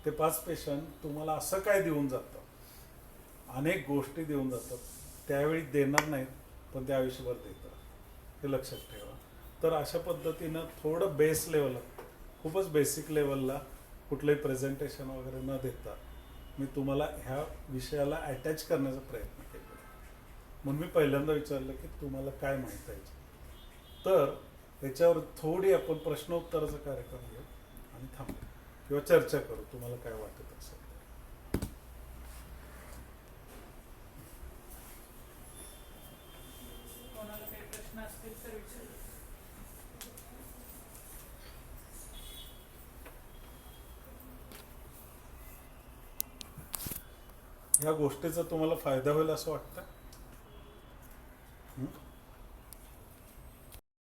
ते 5 पेशंट तुम्हाला असं काय देऊन जातं, अनेक गोष्टी देऊन जातात, त्यावेळी देणार नाहीत पण ते आयुष्यभर देतात, हे लक्षात ठेवा. तर अशा पद्धतीनं थोडं बेस लेवलला, खूपच बेसिक लेवलला कुठलंही प्रेझेंटेशन वगैरे न देता मी तुम्हाला ह्या विषयाला अटॅच करण्याचा प्रयत्न केला. म्हणून मी पहिल्यांदा विचारलं की तुम्हाला काय माहीत आहे. तर याच्यावर थोडी आपण प्रश्नोत्तराचा कार्यक्रम घेऊ आणि थांबू किंवा चर्चा करू, तुम्हाला काय वाटत असेल. कोणाला काही प्रश्न असतील तर विचारा. ह्या गोष्टीचा तुम्हाला फायदा होईल असं वाटतं?